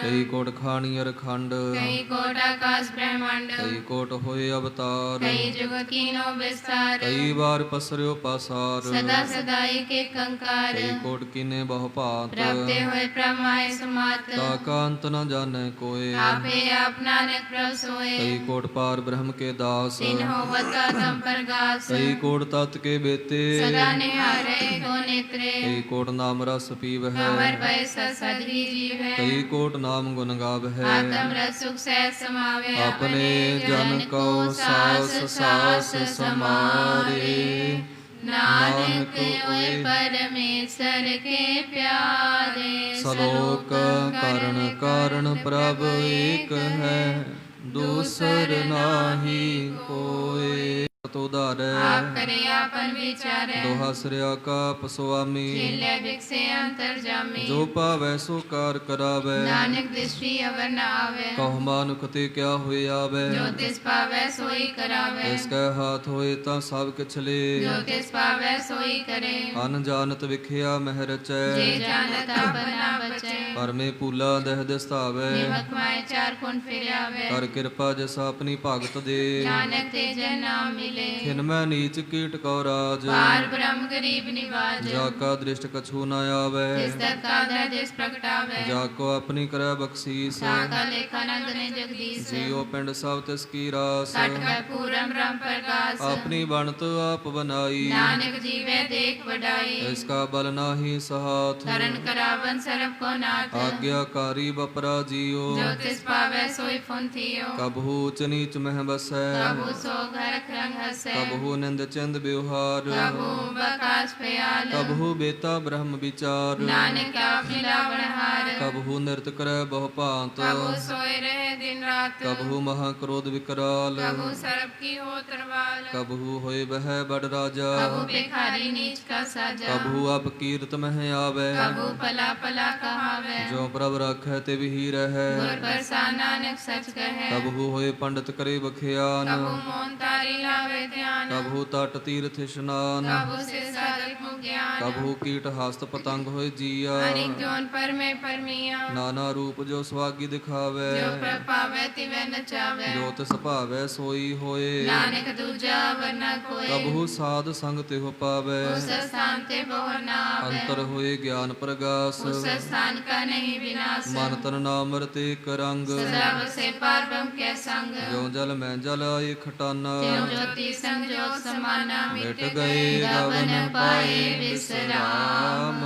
ਕਈ ਕੋਟ ਖਾਣੀ ਅਰ ਖੰਡ, ਕਈ ਕੋਟ ਆਕਾਸ਼ ਬ੍ਰਹਮੰਡ, ਕਈ ਕੋਟ ਹੋਏ ਅਵਤਾਰ, ਕਈ ਜੁਗ ਕੀਨੋ ਵਿਸਤਾਰ, ਕਈ ਵਾਰ ਪਸਰਿਓ ਪਾਸਾਰ, ਸਦਾ ਸਦਾ ਏਕ ਏਕੰਕਾਰ, ਕਈ ਕੋਟ ਕੀਨੇ ਬਹੁ ਭਾਂਤ, ਪ੍ਰਭ ਤੇ ਹੋਏ ਪ੍ਰਮਾਏ ਸਮਾਤ, ਤਾ ਕਾ ਅੰਤ ਨ ਜਾਣੈ ਕੋਇ, ਆਪੇ ਆਪ ਨਾਨਕ ਪ੍ਰਭ ਸੋਏ, ਕਈ ਕੋਟ ਪਾਰ ਬ੍ਰਹਮ ਕੇ ਦਾਸ, ਤਿਨ ਹੋਵਤ ਆਤਮ ਪ੍ਰਗਾਸ, ਕਈ ਕੋਟ ਤਤ ਕੇ ਬੇਤੇ, ਸਦਾ ਨਿਹਾਰੇ ਕੋ ਨੇਤਰੇ, ਕਈ ਕੋਟ ਨਾਮ ਰਸ ਪੀਵਹਿ, ਅਮਰ ਭਇ ਸਦਰੀ ਜੀਵੈ, ਕਈ ਕੋਟ ਨਾਮ ਗੁਣ ਗਾਵਹਿ, ਆਤਮ ਰਸ ਸੁਖ ਸਹਿ ਸਮਾਵੈ, ਆਪਣੇ ਜਨ ਕੋ ਸਾਸ ਸਾਸ ਸਮਾਰੇ, ਨਾਨਕ ਹੋਏ ਪਰਮੇਸ਼ਰ ਕੇ ਪਿਆਰੇ, ਸਲੋਕ ਕਰਨ ਕਾਰਨ ਪ੍ਰਭ ਏਕ ਹੈ, ਦੂਸਰ ਨਾਹੀ ਕੋਇ, ਤੋ ਧਾਰੈ ਆਪ ਕਰੇ ਆਪਨ ਵਿਚਾਰੈ, ਦੋਹਾ ਸ੍ਰਿਆ ਕਾ ਪਸੁਆਮੀ, ਖੇਲੇ ਬਿਕਸੇ ਅੰਤਰ ਜਾਮੀ, ਜੋ ਪਾਵੈ ਸੋ ਕਾਰ ਕਰਾਵੈ, ਨਾਨਕ ਦ੍ਰਿਸ਼ਟੀ ਅਵਰ ਨ ਆਵੈ, ਕਹੁ ਮਾਨੁਖ ਤੇ ਕਿਆ ਹੋਇ ਆਵੈ, ਜੋ ਤਿਸ ਪਾਵੈ ਸੋਈ ਕਰਾਵੈ, ਇਸ ਕੈ ਹਾਥ ਹੋਏ ਤਾਂ ਸਭ ਕਿਛ ਲੇ, ਜੋ ਤਿਸ ਪਾਵੈ ਸੋਈ ਕਰੇ, ਅਨ ਜਾਣਤ ਵਿਖਿਆ ਮਹਿ ਰਚੈ, ਜੇ ਜਾਣਤ ਆਪਨਾ ਬਚੈ, ਪਰਮੇ ਪੂਲਾ ਦਹਿ ਦਿਸਤਾਵੈ, ਨਿਮਕ ਮਾਇ ਚਾਰ ਕੁਣ ਫਿਰਿਆਵੈ, ਕਰ ਕਿਰਪਾ ਜਿਸ ਆਪਣੀ ਭਗਤ ਦੇ, ਨਾਨਕ ਤੇ ਜਨ ਨਾਮ ਮਿਲੇ, ਖਿਨ ਮੈਂ ਨੀਚ ਕੀਟ ਕਉ ਰਾਜ, ਪਾਰ ਬ੍ਰਹਮ ਗਰੀਬ ਨਿਵਾਜ, ਜਾ ਕਾ ਦ੍ਰਿਸ਼ਟ ਕਛੂ ਨ ਆਵੈ, ਤਿਸ ਦਤਾ ਦੈ ਜਿਸ ਪ੍ਰਗਟਾਵੈ, ਜਾ ਕੋ ਆਪਣੀ ਕਰੈ ਬਖਸ਼ੀਸ, ਸਾਕਾ ਲੇਖਾ ਨੰਦ ਨੇ ਜਗਦੀਸ਼, ਜੀਉ ਪਿੰਡ ਸਭ ਤਿਸ ਕੀ ਰਾਸ, ਕਟ ਕੈ ਪੂਰਨ ਬ੍ਰਹਮ ਪ੍ਰਕਾਸ਼, ਆਪਣੀ ਬਣਤ ਆਪ ਬਨਾਈ, ਨਾਨਕ ਜੀਵੈ ਦੇਖ ਵਡਾਈ, ਇਸ ਕਾ ਬਲ ਨਾਹੀ ਸਹਾਥ, ਕਰਨ ਕਰਾਵਨ ਸਰਬ ਕੋ ਨਾਥ, ਆਗਿਆਕਾਰੀ ਬਪਰਾ ਜੀਉ, ਜੋ ਤਿਸ ਪਾਵੈ ਸੋਈ ਫੁਨ ਥੀਓ, ਕਬਹੂ ਊਚ ਨੀਚ ਮਹਿ ਬਸੈ, ਕਬੂ ਸੋ ਘਰ ਰੰਗ ਹਸੈ, ਕਬਹੂ ਨਿੰਦ ਚੰਦ ਬਿਵਹਾਰ, ਕਬੂ ਬਕਾਸ ਪਿਆਲ, ਕਬਹੂ ਬੇਤਾ ਬ੍ਰਹਮ ਵਿਚਾਰ, ਨਾਨਕ ਆਪ ਮਿਲਾਵਣ ਹਾਰ, ਕਬਹੂ ਨਿਰਤ ਕਰੈ ਬਹੁ ਭਾਂਤ, ਕਬੂ ਸੋਏ ਰਹੇ ਦਿਨ ਰਾਤ, ਕਬਹੂ ਮਹਾ ਕ੍ਰੋਧ ਵਿਕਰਾਲ, ਕਬੂ ਸਰਬ ਕੀ ਹੋ ਤਰਵਾਲ, ਕਬਹੂ ਹੋਏ ਬਹਿ ਬੜ ਰਾਜਾ, ਕਬੂ ਭਿਖਾਰੀ ਨੀਚ ਕਾ ਸਾਜਾ, ਕਬਹੂ ਅਪ ਕੀਰਤ ਮਹਿ ਆਵੈ, ਕਬੂ ਪਲਾ ਪਲਾ ਕਹਾਵੈ, ਜੋ ਪ੍ਰਭ ਰਾਖੈ ਤੇ ਵੀ ਰਹੈ, ਗੁਰ ਪ੍ਰਸਾਦ ਨਾਨਕ ਸਚ ਕਹੈ, ਕਬਹੂ ਹੋਏ ਪੰਡਤ ਕਰੇ ਬਖਿਆਨ, ਕਬੂ ਮੋਨ ਤਾਰੀ ਲਾਵੇ ਧਿਆਨ, ਕਬਹੂ ਤਟ ਤੀਰਥ ਇਸ਼ਨਾਨ, ਕਬੂ ਸੇ ਸਾਧਕ ਮੁ ਗਿਆਨ, ਕਬਹੂ ਕੀਟ ਹਸਤ ਪਤੰਗ ਹੋਏ ਜੀਆ, ਅਨੇਕ ਜੋਨ ਪਰਮੇ ਪਰਮੀਆ, ਨਾਨਾ ਰੂਪ ਜੋ ਸਵਾਗੀ ਦਿਖਾਵੈ, ਜੋ ਪ੍ਰਭ ਪਾਵੈ ਤਿਵੈ ਨਚਾਵੈ, ਜੋ ਤਿਸ ਭਾਵੈ ਸੋਈ ਹੋਏ, ਨਾਨਕ ਦੂਜਾ ਵਰਨਾ ਕੋਇ, ਕਬਹੂ ਸਾਧ ਸੰਗ ਤਿਹੁ ਪਾਵੈ, ਉਸ ਸਥਾਨ ਤੇ ਬਹੁ ਨਾ ਆਵੈ, ਅੰਤਰ ਹੋਏ ਗਿਆਨ ਪ੍ਰਗਾਸ, ਉਸ ਸਥਾਨ ਕਾ ਨਹੀਂ ਵਿਨਾਸ਼, ਮਨ ਤਨ ਨਾਮ ਰਤੇ ਇੱਕ ਰੰਗ, ਸਦਾ ਵਸੇ ਪਾਰ ਬ੍ਰਹਮ ਕੈ ਸੰਗ, ਜੋ ਜਲ ਮੈਂ ਜਲ ਆਏ ਖਟਾਨਾ, ਤਿਉ ਜੋਤੀ ਸੰਜੋਗ ਸਮਾਨਾ, ਮਿਟ ਗਏ ਗਵਨ ਪਾਏ ਵਿਸਰਾਮ,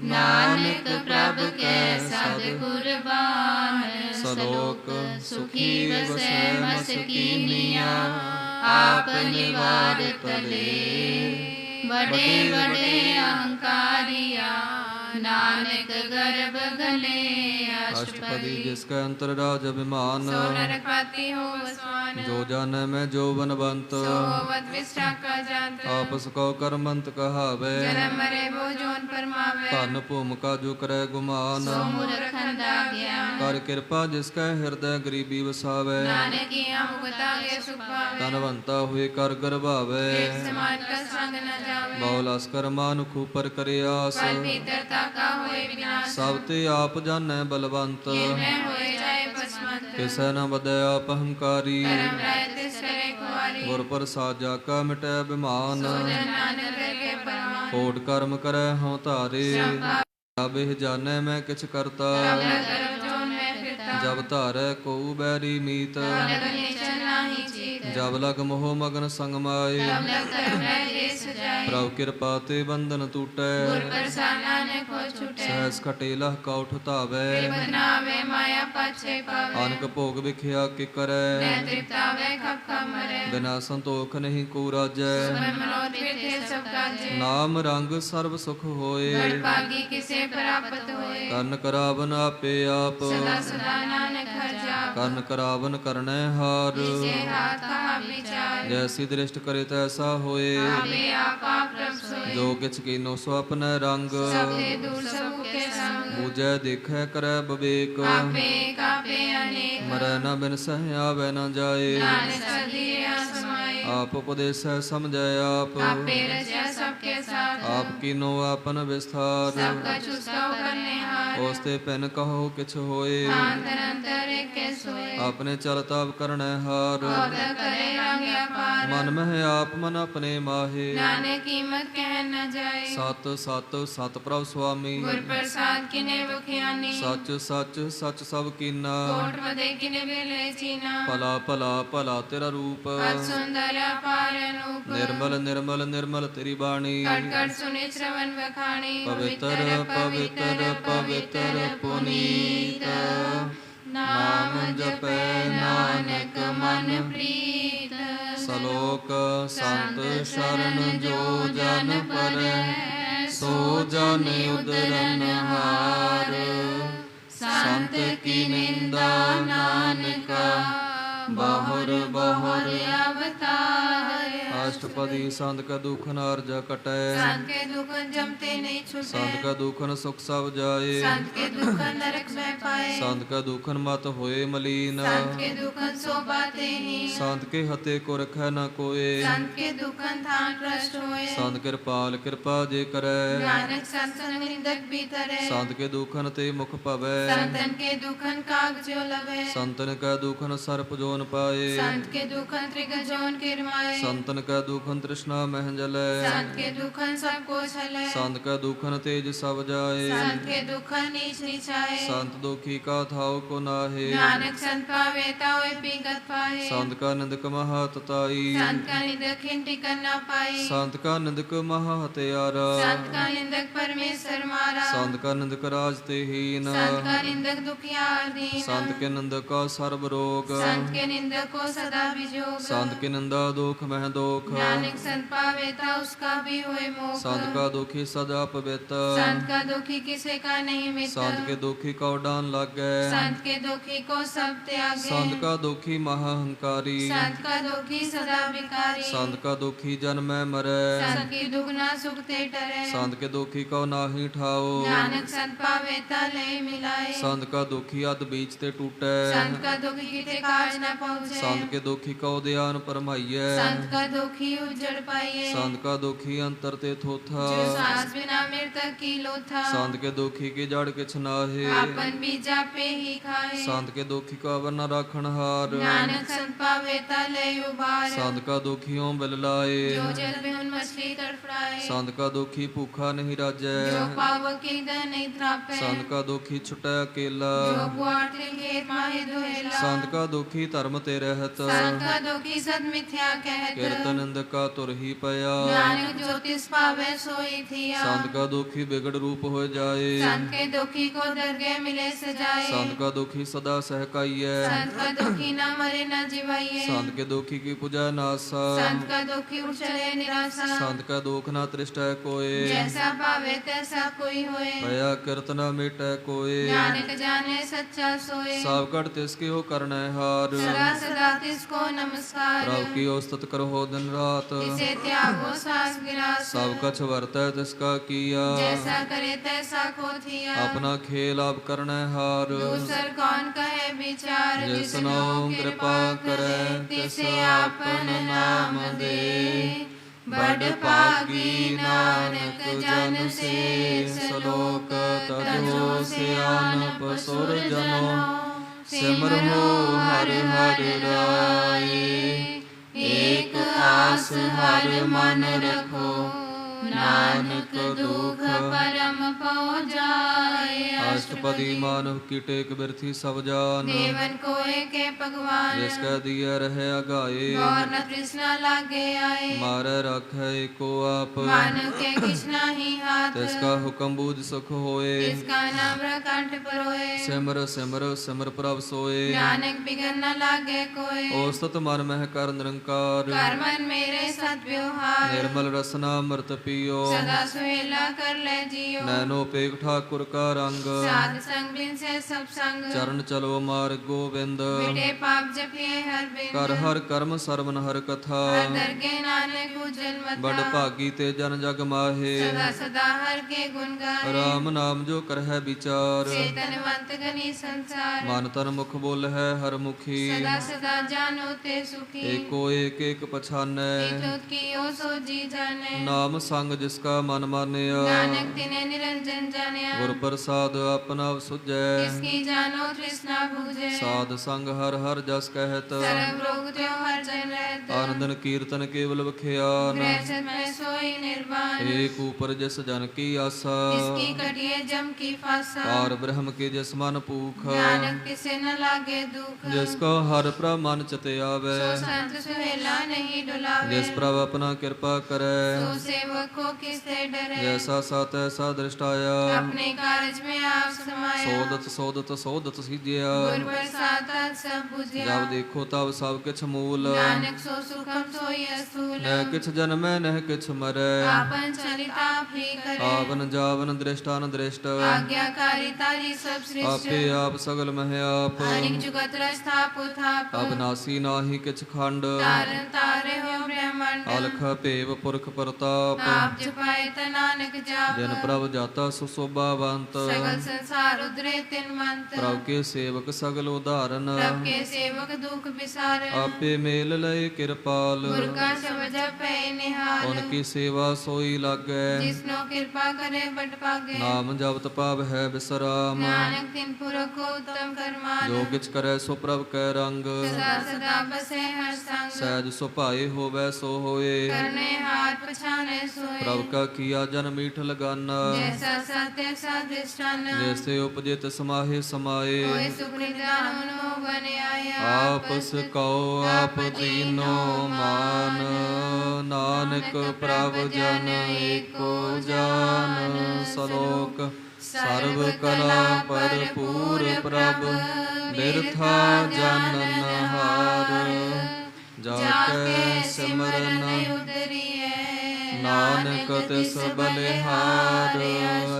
ਨਾਨਕ ਪ੍ਰਭ ਕੈ ਸਦ ਕੁਰਬਾਨ, ਸਲੋਕ ਸੁਖੀ ਵਸੈ ਮਸਕੀਨੀਆ, ਆਪ ਨਿਵਾਰ ਤਲੇ, ਬੜੇ ਬੜੇ ਅਹੰਕਾਰੀਆ, ਨਾਨਕ ਗਰਭ ਗਲੇ ਅਸ਼ਟਪਦੀ ਜਿਸ ਕੈ ਅੰਤਰ ਰਾਜ ਅਭਿਮਾਨ, ਸੋ ਨਰਕਪਾਤੀ ਹੋ ਵਸਵਾਨ, ਜੋ ਜਾਣੈ ਮੈਂ ਜੋ ਬਨਵੰਤ, ਸੋ ਹੋਵਤ ਵਿਸਟਾ ਕਾ ਜੰਤ, ਆਪਸ ਕੋ ਕਰਮੰਤ ਕਹਾਵੈ, ਜਨਮ ਮਰੇ ਬੋ ਜੋਨ ਪਰਮਾਵੈ, ਧਨ ਭੂਮਿਕਾ ਜੋ ਕਰੈ ਗੁਮਾਨ, ਸੋ ਮੂਰਖੰਦਾ ਗਿਆਨ, ਕਰ ਕਿਰਪਾ ਜਿਸ ਕੈ ਹਿਰਦੈ ਗਰੀਬੀ ਵਸਾਵੈ, ਨਾਨਕ ਕੀਆ ਮੁਕਤਾ ਕੇ ਸੁਖ ਪਾਵੈ, ਧਨਵੰਤਾ ਹੋਏ ਕਰ ਗਰਭਾਵੈ, ਸਮਾਨ ਕਾ ਸੰਗ ਨ ਜਾਵੈ, ਬਹੁ ਲਸਕਰ ਮਾਨੁਖ ਉਪਰ ਕਰਿਆਸ, ਪਲ ਭੀਤਰ ਤਾਕਾ ਹੋਏ ਵਿਨਾਸ਼, ਸਭ ਤੇ ਆਪ ਜਾਣੈ ਬਲਵੰਤ, ਮੈਂ ਹੋਏ ਜਾਏ ਪਸਮੰਤ, ਕਿਸੈ ਨ ਬਦੈ ਆਪ ਹੰਕਾਰੀ, ਕਰਮ ਰਾਇ ਤਿਸ ਕਰੇ ਕੁਆਰੀ, ਗੁਰ ਪ੍ਰਸਾਦ ਜਾ ਕਾ ਮਿਟੈ ਬਿਮਾਨ, ਜਨ ਨਾਨਕ ਕੇ ਪਰਮਾਨ, ਕੋਟ ਕਰਮ ਕਰੈ ਹਉ ਧਾਰੇ, ਅਬਿਹ ਜਾਣੈ ਮੈਂ ਕਿਛ ਕਰਤਾ, ਕਰਮ ਜੋਨ ਮੈਂ ਫਿਰਤਾ, ਜਬ ਧਾਰੈ ਕਉ ਬੈਰੀ ਮੀਤ, ਲਗ ਨਿਚਲ ਨਾਹੀ ਚੀਤ, ਜਬ ਲਗ ਮੋਹ ਮਗਨ ਸੰਗ ਮਾਏ, ਤਬ ਲਗ ਧਰਮ ਰਹਿ ਜੇ ਸਜਾਏ, ਪ੍ਰਭ ਕਿਰਪਾ ਤੇ ਬੰਧਨ ਟੂਟੈ, ਗੁਰ ਪ੍ਰਸਾਦ ਨਾਨਕ ਹੋ ਛੁਟੈ, ਸਹਿਸ ਖਟੇ ਲਹ ਕਉਠ ਧਾਵੈ, ਬਨਾਵੇ ਮਾਇਆ ਪਾਛੇ ਪਾਵੈ, ਅਨਕ ਭੋਗ ਵਿਖਿਆ ਕਿ ਕਰੈ, ਮੈਂ ਤ੍ਰਿਪਤਾਵੇ ਖਪ ਖਪ ਮਰੈ, ਬਿਨਾ ਸੰਤੋਖ ਨਹੀਂ ਕੋ ਰਾਜੈ, ਮਨੋਤ ਫਿਰਤੇ ਸਭ ਕਾਜੇ, ਨਾਮ ਰੰਗ ਸਰਬ ਸੁਖ ਹੋਏ, ਬੜ ਭਾਗੀ ਕਿਸੇ ਪ੍ਰਾਪਤ ਹੋਏ, ਕਰਨ ਕਰਾਵਨ ਆਪੇ ਆਪ, ਸਦਾ ਸਦਾ ਨਾਨਕ ਹਰ ਜਾਪ, ਕਰਨ ਕਰਾਵਨ ਕਰਨੈ ਹਾਰ, ਜਿਸੇ ਹਾਥ ਕਹਾ ਵਿਚਾਰ, ਜੈਸੀ ਦ੍ਰਿਸ਼ਟ ਕਰੇ ਤੈਸਾ ਹੋਏ, ਆਪੇ ਆਪਾ ਪ੍ਰਭ ਸੋਏ, ਜੋ ਕਿਛ ਕੀਨੋ ਸੋ ਆਪਣੈ ਰੰਗ, ਸਭ ਤੇ ਦੂਰ ਸਭ ਕੇ ਸੰਗ, ਬੂਝੈ ਦੇਖੈ ਕਰੈ ਬਵੇਕ, ਆਪੇ ਕਾਪੇ ਅਨੇਕ, ਮਰੈ ਨ ਬਿਨ ਸਹਿ ਆਵੈ ਨ ਜਾਏ, ਨਾਨਕ ਸਦੀਆ ਸਮਾਏ, ਆਪ ਉਪਦੇਸੈ ਸਮਝੈ ਆਪ आपे रचा सबके साथ ਆਪ ਕੀਨੋ ਆਪਨ ਵਿਸਥਾਰ सब कछ उसका करने हार ਉਸ ਤੇ ਪਿਨ ਕਹੋ ਕਿਛ ਹੋਏ अंतर अंतर एक सोए ਆਪਣੇ ਚਲ ਤਾਪ ਕਰਣੈ ਹਾਰ और करे रंग अपार ਮਨ ਮਹਿ ਆਪ ਮਨ ਆਪਣੇ ਮਾਹੇ नाने कीमत कह न जाए ਸਤ ਸਤ ਸਤ ਪ੍ਰਭ ਸੁਆਮੀ गुर प्रसाद किने बखियानी ਸੱਚ ਸੱਚ ਸੱਚ ਸਭ ਕੀਨਾ कोट मदे किने बेले चीना ਭਲਾ ਭਲਾ ਭਲਾ ਤੇਰਾ ਰੂਪ अत सुंदर अपार अनूप ਨਿਰਮਲ ਨਿਰਮਲ ਨਿਰਮਲ ਤੇਰੀ ਬਾਣੀ कट कट सुने श्रवण बखानी ਪਵਿੱਤਰ ਪਵਿੱਤਰ ਪਵਿੱਤਰ ਪੁਨੀਤ ਨਾਮ ਜਪੈ ਨਾਨਕ ਮਨ प्रीत ਸਲੋਕ ਸੰਤ ਸ਼ਰਨ ਜੋ ਜਨ ਪਰੈ ਸੋ ਜਨ ਉਦਰਨ ਹਾਰ ਸੰਤ ਕੀ ਨਿੰਦਾ ਨਾਨਕਾ ਬਹੁਰ ਬਹੁਰ अवतार ਅਸ਼ਟਪਦੀ ਸੰਤ ਕਾ ਦੁਖ ਨਾਰਜ ਕਟੈ संत के दुख जमते नहीं छूटे ਸੰਤ ਕਾ ਦੁਖਨ ਸੁਖ ਸਭ ਜਾਏ संत के दुख नरक में पाए ਸੰਤ ਕਾ ਦੁਖਨ ਮਤ ਹੋਏ ਮਲੀਨ संत के दुखन सो बातें ही ਸੰਤ ਕੇ ਹਤੇ ਕੋ ਰਖੈ ਨ ਕੋਏ संत के दुखन थान प्रष्ट होए ਸੰਤ ਕਿਰਪਾਲ ਕਿਰਪਾ ਜੇ ਕਰੈ नानक संत संग निंदक भी तरे ਸੰਤ ਕੇ ਦੁਖਨ ਤੇ ਮੁਖ ਪਵੈ संतन के दुखन काग जो लवे ਸੰਤਨ ਕਾ ਦੁਖਨ ਸਰਪ ਜੋਨ ਪਾਏ संत के दुखन त्रिग जोन किरमाए ਸੰਤਨ ਕਾ ਦੁਖਨ ਤ੍ਰਿਸ਼ਨਾ ਮਹਿ ਜਲੈ संत के दुखन सबको छले ਸੰਤ ਕਾ ਦੁਖਨ ਤੇਜ ਸਭ ਜਾਏ संत के दुखन नीच नीचाए ਸੰਤ ਦੁਖੀ ਕਾ ਥਾਉ ਕੋ ਨਾਹੇ नानक संत पावे तावे पीगत पाए ਸੰਤ ਕਾ ਨਿੰਦਕ ਮਹਾ ਤਤਾਈ संत का निंदक हिंटी करना पाई ਸੰਤ ਕਾ ਨਿੰਦਕ ਮਹਾ ਹਤਿਆਰਾ संत का निंदक परमेश्वर मारा ਸੰਤ ਕਾ ਨਿੰਦਕ ਰਾਜ ਤੇ ਹੀਨ संत का निंदक दुखियार दीन ਸੰਤ ਕੇ ਨਿੰਦਕ ਕਾ ਸਰਬ ਰੋਗ संत के निंदक को सदा विजोग ਸੰਤ ਕੀ ਨਿੰਦਾ ਦੁਖ ਮਹਿ ਦੁਖ नानक संत पावे ता उसका भी होए मोख ਸੰਤ ਕਾ ਦੁਖੀ ਸਦਾ ਪਵਿੱਤ संत का दुखी किसे का नहीं मित ਸੰਤ ਕੇ ਦੁਖੀ ਕਉ ਡਾਨ ਲਾਗੈ संत के दुखी को सब त्यागे ਸੰਤ ਕਾ ਦੁਖੀ ਮਹਾ ਹੰਕਾਰੀ संत का दुखी सदा विकारी ਸੰਤ ਕਾ ਦੁਖੀ ਜਨਮੈ ਮਰੈ संत की दुगना सुख ते टरे ਸੰਤ ਕੇ ਦੁਖੀ ਕਉ ਨਾਹੀ ਠਾਓ नानक संत पावे ता लय मिलाए ਸੰਤ ਕਾ ਦੁਖੀ ਅਦ ਬੀਚ ਤੇ ਟੂਟੈ संत का दुखी किते काज न पहुँचे ਸੰਤ ਕੇ ਦੁਖੀ ਕਉ ਦਿਆਨ ਪਰਮਾਈਐ संत का दुखी उजड़ पाइए ਸੰਤ ਕਾ ਦੁਖੀ ਅੰਤਰ ਤੇ ਥੋਥਾ जो सांस बिना मृतक की लोथा ਸੰਤ ਕੇ ਦੁਖੀ ਕੀ ਜੜ ਕਿਛ ਨਾਹੇ आपन बीजा पे ही खाए ਸੰਤ ਕੇ ਦੁਖੀ ਕਾ ਅਵਰ ਨ ਰਾਖਣ ਹਾਰ नानक संत पावे ता लय उबार ਸੰਤ ਕਾ ਦੁਖੀਓਂ ਬਿਲ ਲਾਏ जो जल बिहुन मछली तड़फड़ाए ਸੰਤ ਕਾ ਦੁਖੀ ਭੂਖਾ ਨਹੀਂ ਰਾਜੈ जो पावक के दन नहीं त्रापे ਸੰਤ ਕਾ ਦੁਖੀ ਛੁਟੈ ਅਕੇਲਾ जो पुआर ते खेत माहे दुहेला ਸੰਤ ਕਾ ਦੁਖੀ ਧਰਮ ਤੇ ਰਹਿਤ संत का दुखी सद मिथ्या कहत ਕੀਰਤਨ ਨਿੰਦਕਾ ਤੁਰ ਹੀ ਪਿਆ नानक ज्योतिष पावे सोई थिया ਸੰਤ ਕਾ ਦੁਖੀ ਵਿਗੜ ਰੂਪ ਹੋ ਜਾਏ संत के दुखी को दरगे मिले सजाए ਸੰਤ ਕਾ ਦੁਖੀ ਸਦਾ ਸਹਿਕਾਈਐ संत का दुखी न मरे न जिवाइए ਸੰਤ ਕੇ ਦੁਖੀ ਕੀ ਪੁਜੈ ਨਾਸਾ संत का दुखी उठ चले निराशा ਸੰਤ ਕਾ ਦੁਖ ਨਾ ਤ੍ਰਿਸ਼ਟੈ ਕੋਏ जैसा पावे तैसा कोई होए ਭਇਆ ਕੀਰਤਨਾ ਮਿਟੈ ਕੋਏ नानक जाने सच्चा सोए ਸਭ ਘਟ ਤਿਸ ਕੀ ਹੋ ਕਰਨੈ ਹਾਰ सदा सदा तिसको नमस्कार ਪ੍ਰਭ ਕੀ ਉਸਤਤ ਕਰੋ ਦਿਨ ਰਾਤ इसे त्यागो सास गिरास ਸਭ ਕਛ ਵਰਤੈ ਤਿਸ ਕਾ ਕੀਆ जैसा करे तैसा को थिया ਆਪਣਾ ਖੇਲ ਆਪ ਕਰਨੈ ਹਾਰ दूसर कौन कहे विचार जिसनो कृपा करे तिस आपन नाम दे बड़ पागी नानक जन से सलोक तजो सियानप सुर जनो सिमरहो हर हर राय एक आस हर मन रखो नानक दुख परम पौ जाए अष्टपदी मानव की टेक बिरथी सब जान देवन कोय के भगवान जिसका दिया रहे अगाए और न तृष्णा लागे आए मारे रखे एको आप मानव के कृष्णा ही हाथ तिसका हुक्म बूझ सुख होए इसका नाम कंठ परोए सिमर सिमर सिमर प्रभ सोए नानक बिगन न लागे कोय औसत मन मह कर निरंकार कर्मन मेरे सत व्यवहार निर्मल रसना अमृत पियो सदा सुहेला कर ले जियो नैनो पेग ठाकुर का रंग साध संग बिन से सब संग ਚਰਨ ਚਲੋ ਮਾਰ ਗੋਬਿੰਦ मिटे पाप जपिए हर बिन ਕਰ ਹਰ ਕਰਮ ਸਰਵਨ ਹਰ ਕਥਾ हर दरगे नानक उज्जवल ਬੜ मथा ਭਾਗੀ ਤੇ ਜਨ ਜਗ ਮਾਹੇ सदा सदा हर के गुण गाए ਰਾਮ ਨਾਮ ਜੋ ਕਰਹਿ ਵਿਚਾਰ चेतनवंत गनी संसार ਮਨ ਤਨ ਮੁਖ ਬੋਲ ਹੈ ਹਰ ਮੁਖੀ सदा सदा जानो ते सुखी ਏਕੋ ਏਕ ਏਕ ਪਛਾਨੈ तुत की ओ सो जी जाने ਨਾਮ ਸੰਗ ਜਿਸ ਕਾ ਮਨ ਮਾਨਿਆ नानक तिने निरंजन जानिया ਗੁਰ ਪ੍ਰਸਾਦ ਆਪਨਾ ਸੁਝੈ इसकी जानो तृष्णा बूझे ਸਾਧ ਸੰਗ ਹਰ ਹਰ ਜਸ ਕਹਿਤ सर्व रोग त्यो हर जन रहत ਆਨੰਦਨ ਕੀਰਤਨ ਕੇਵਲ ਬਖਿਆਨ गृह छत में सोई निर्वाण ਏਕ ਉਪਰ ਜਿਸ ਜਨ ਕੀ ਆਸਾ इसकी कटिए जम की फासा ਪਾਰ ਬ੍ਰਹਮ ਕੇ ਜਿਸ ਮਨ ਭੂਖ नानक किसे न लागे दुख ਜਿਸ ਕੋ ਹਰ ਪ੍ਰਭ ਮਨ ਚਿਤ ਆਵੈ सो संत सुहेला नहीं डुलावे ਜਿਸ ਪ੍ਰਭ ਆਪਣਾ ਕਿਰਪਾ ਕਰੈ सो सेवक को किससे डरे ਜੈਸਾ ਸਤ ਐਸਾ ਦ੍ਰਿਸ਼ਟਾਇਆ अपने कारज में आप समाया ਸੋਦਤ ਸੀਜਿਆ गुर प्रसाद सब बुझिया ਜਬ ਦੇਖੋ ਤਬ ਸਭ ਕਿਛ ਮੂਲ नानक सो सुखम सोई अस्थूल ਨਹਿ ਕਿਛ ਜਨਮੈ ਨਹਿ ਕਿਛ ਮਰੈ आपन चरिता भी करे ਆਵਨ ਜਾਵਨ ਦ੍ਰਿਸ਼ਟਾਨ ਦ੍ਰਿਸ਼ਟ आज्ञाकारी तारी सब सृष्टि ਆਪੇ ਆਪ ਸਗਲ ਮਹਿ ਆਪ अनेक जुगत रस्थापु थाप ਅਬਨਾਸੀ ਨਾਹੀ ਕਿਛ ਖੰਡ तारन तारे हो ब्रह्मांड ਅਲਖ ਭੇਵ ਪੁਰਖ ਪ੍ਰਤਾਪ आप जपाए त नानक जाप ਜਨ ਪ੍ਰਭ ਜਾਤਾ ਸੁਸੋਭਾਵੰਤ सगल संसार उदरे तिन मंत ਪ੍ਰਭ ਕੇ ਸੇਵਕ ਸਗਲ ਉਧਾਰਨ प्रभ के सेवक दुख बिसार ਆਪੇ ਮੇਲ ਲਏ ਕਿਰਪਾਲ गुरु का शब्द जपे निहाल ਉਨ ਕੀ ਸੇਵਾ ਸੋਈ ਲਾਗੈ जिसनो कृपा करे बट पागे ਨਾਮ ਜਪਤ ਪਾਵ ਹੈ ਬਿਸਰਾਮ नानक तिन पुरख को उत्तम कर्मान ਜੋ ਕਿਛ ਕਰੈ ਸੋ ਪ੍ਰਭ ਕੈ ਰੰਗ सदा सदा बसे हर संग ਸਹਿਜ ਸੁਭਾਏ ਹੋਵੈ ਸੋ ਹੋਏ करने हाथ पछाने सोए ਪ੍ਰਭ ਕਾ ਕੀਆ ਜਨ ਮੀਠ ਲਗਾਨਾ जैसा सत्य साधिष्ठान ਜੈਸੇ ਉਪਜੇ ਤਿਸ ਸਮਾਹੇ ਸਮਾਏ कोई सुख निदान हो बने आया ਆਪਸ ਕਉ ਆਪ ਦੀਨੋ ਮਾਨ ਨਾਨਕ ਪ੍ਰਭ ਜਨ ਏਕੋ ਜਾਨ ਸਲੋਕ ਸਰਬ ਕਲਾ ਭਰਪੂਰ ਪ੍ਰਭ ਬਿਰਥਾ ਜਨਨ ਹਾਰ ਜਾ ਕੇ ਸਿਮਰਨ उदरिए ਨਾਨਕ ਤਿਸ ਬਲਿਹਾਰ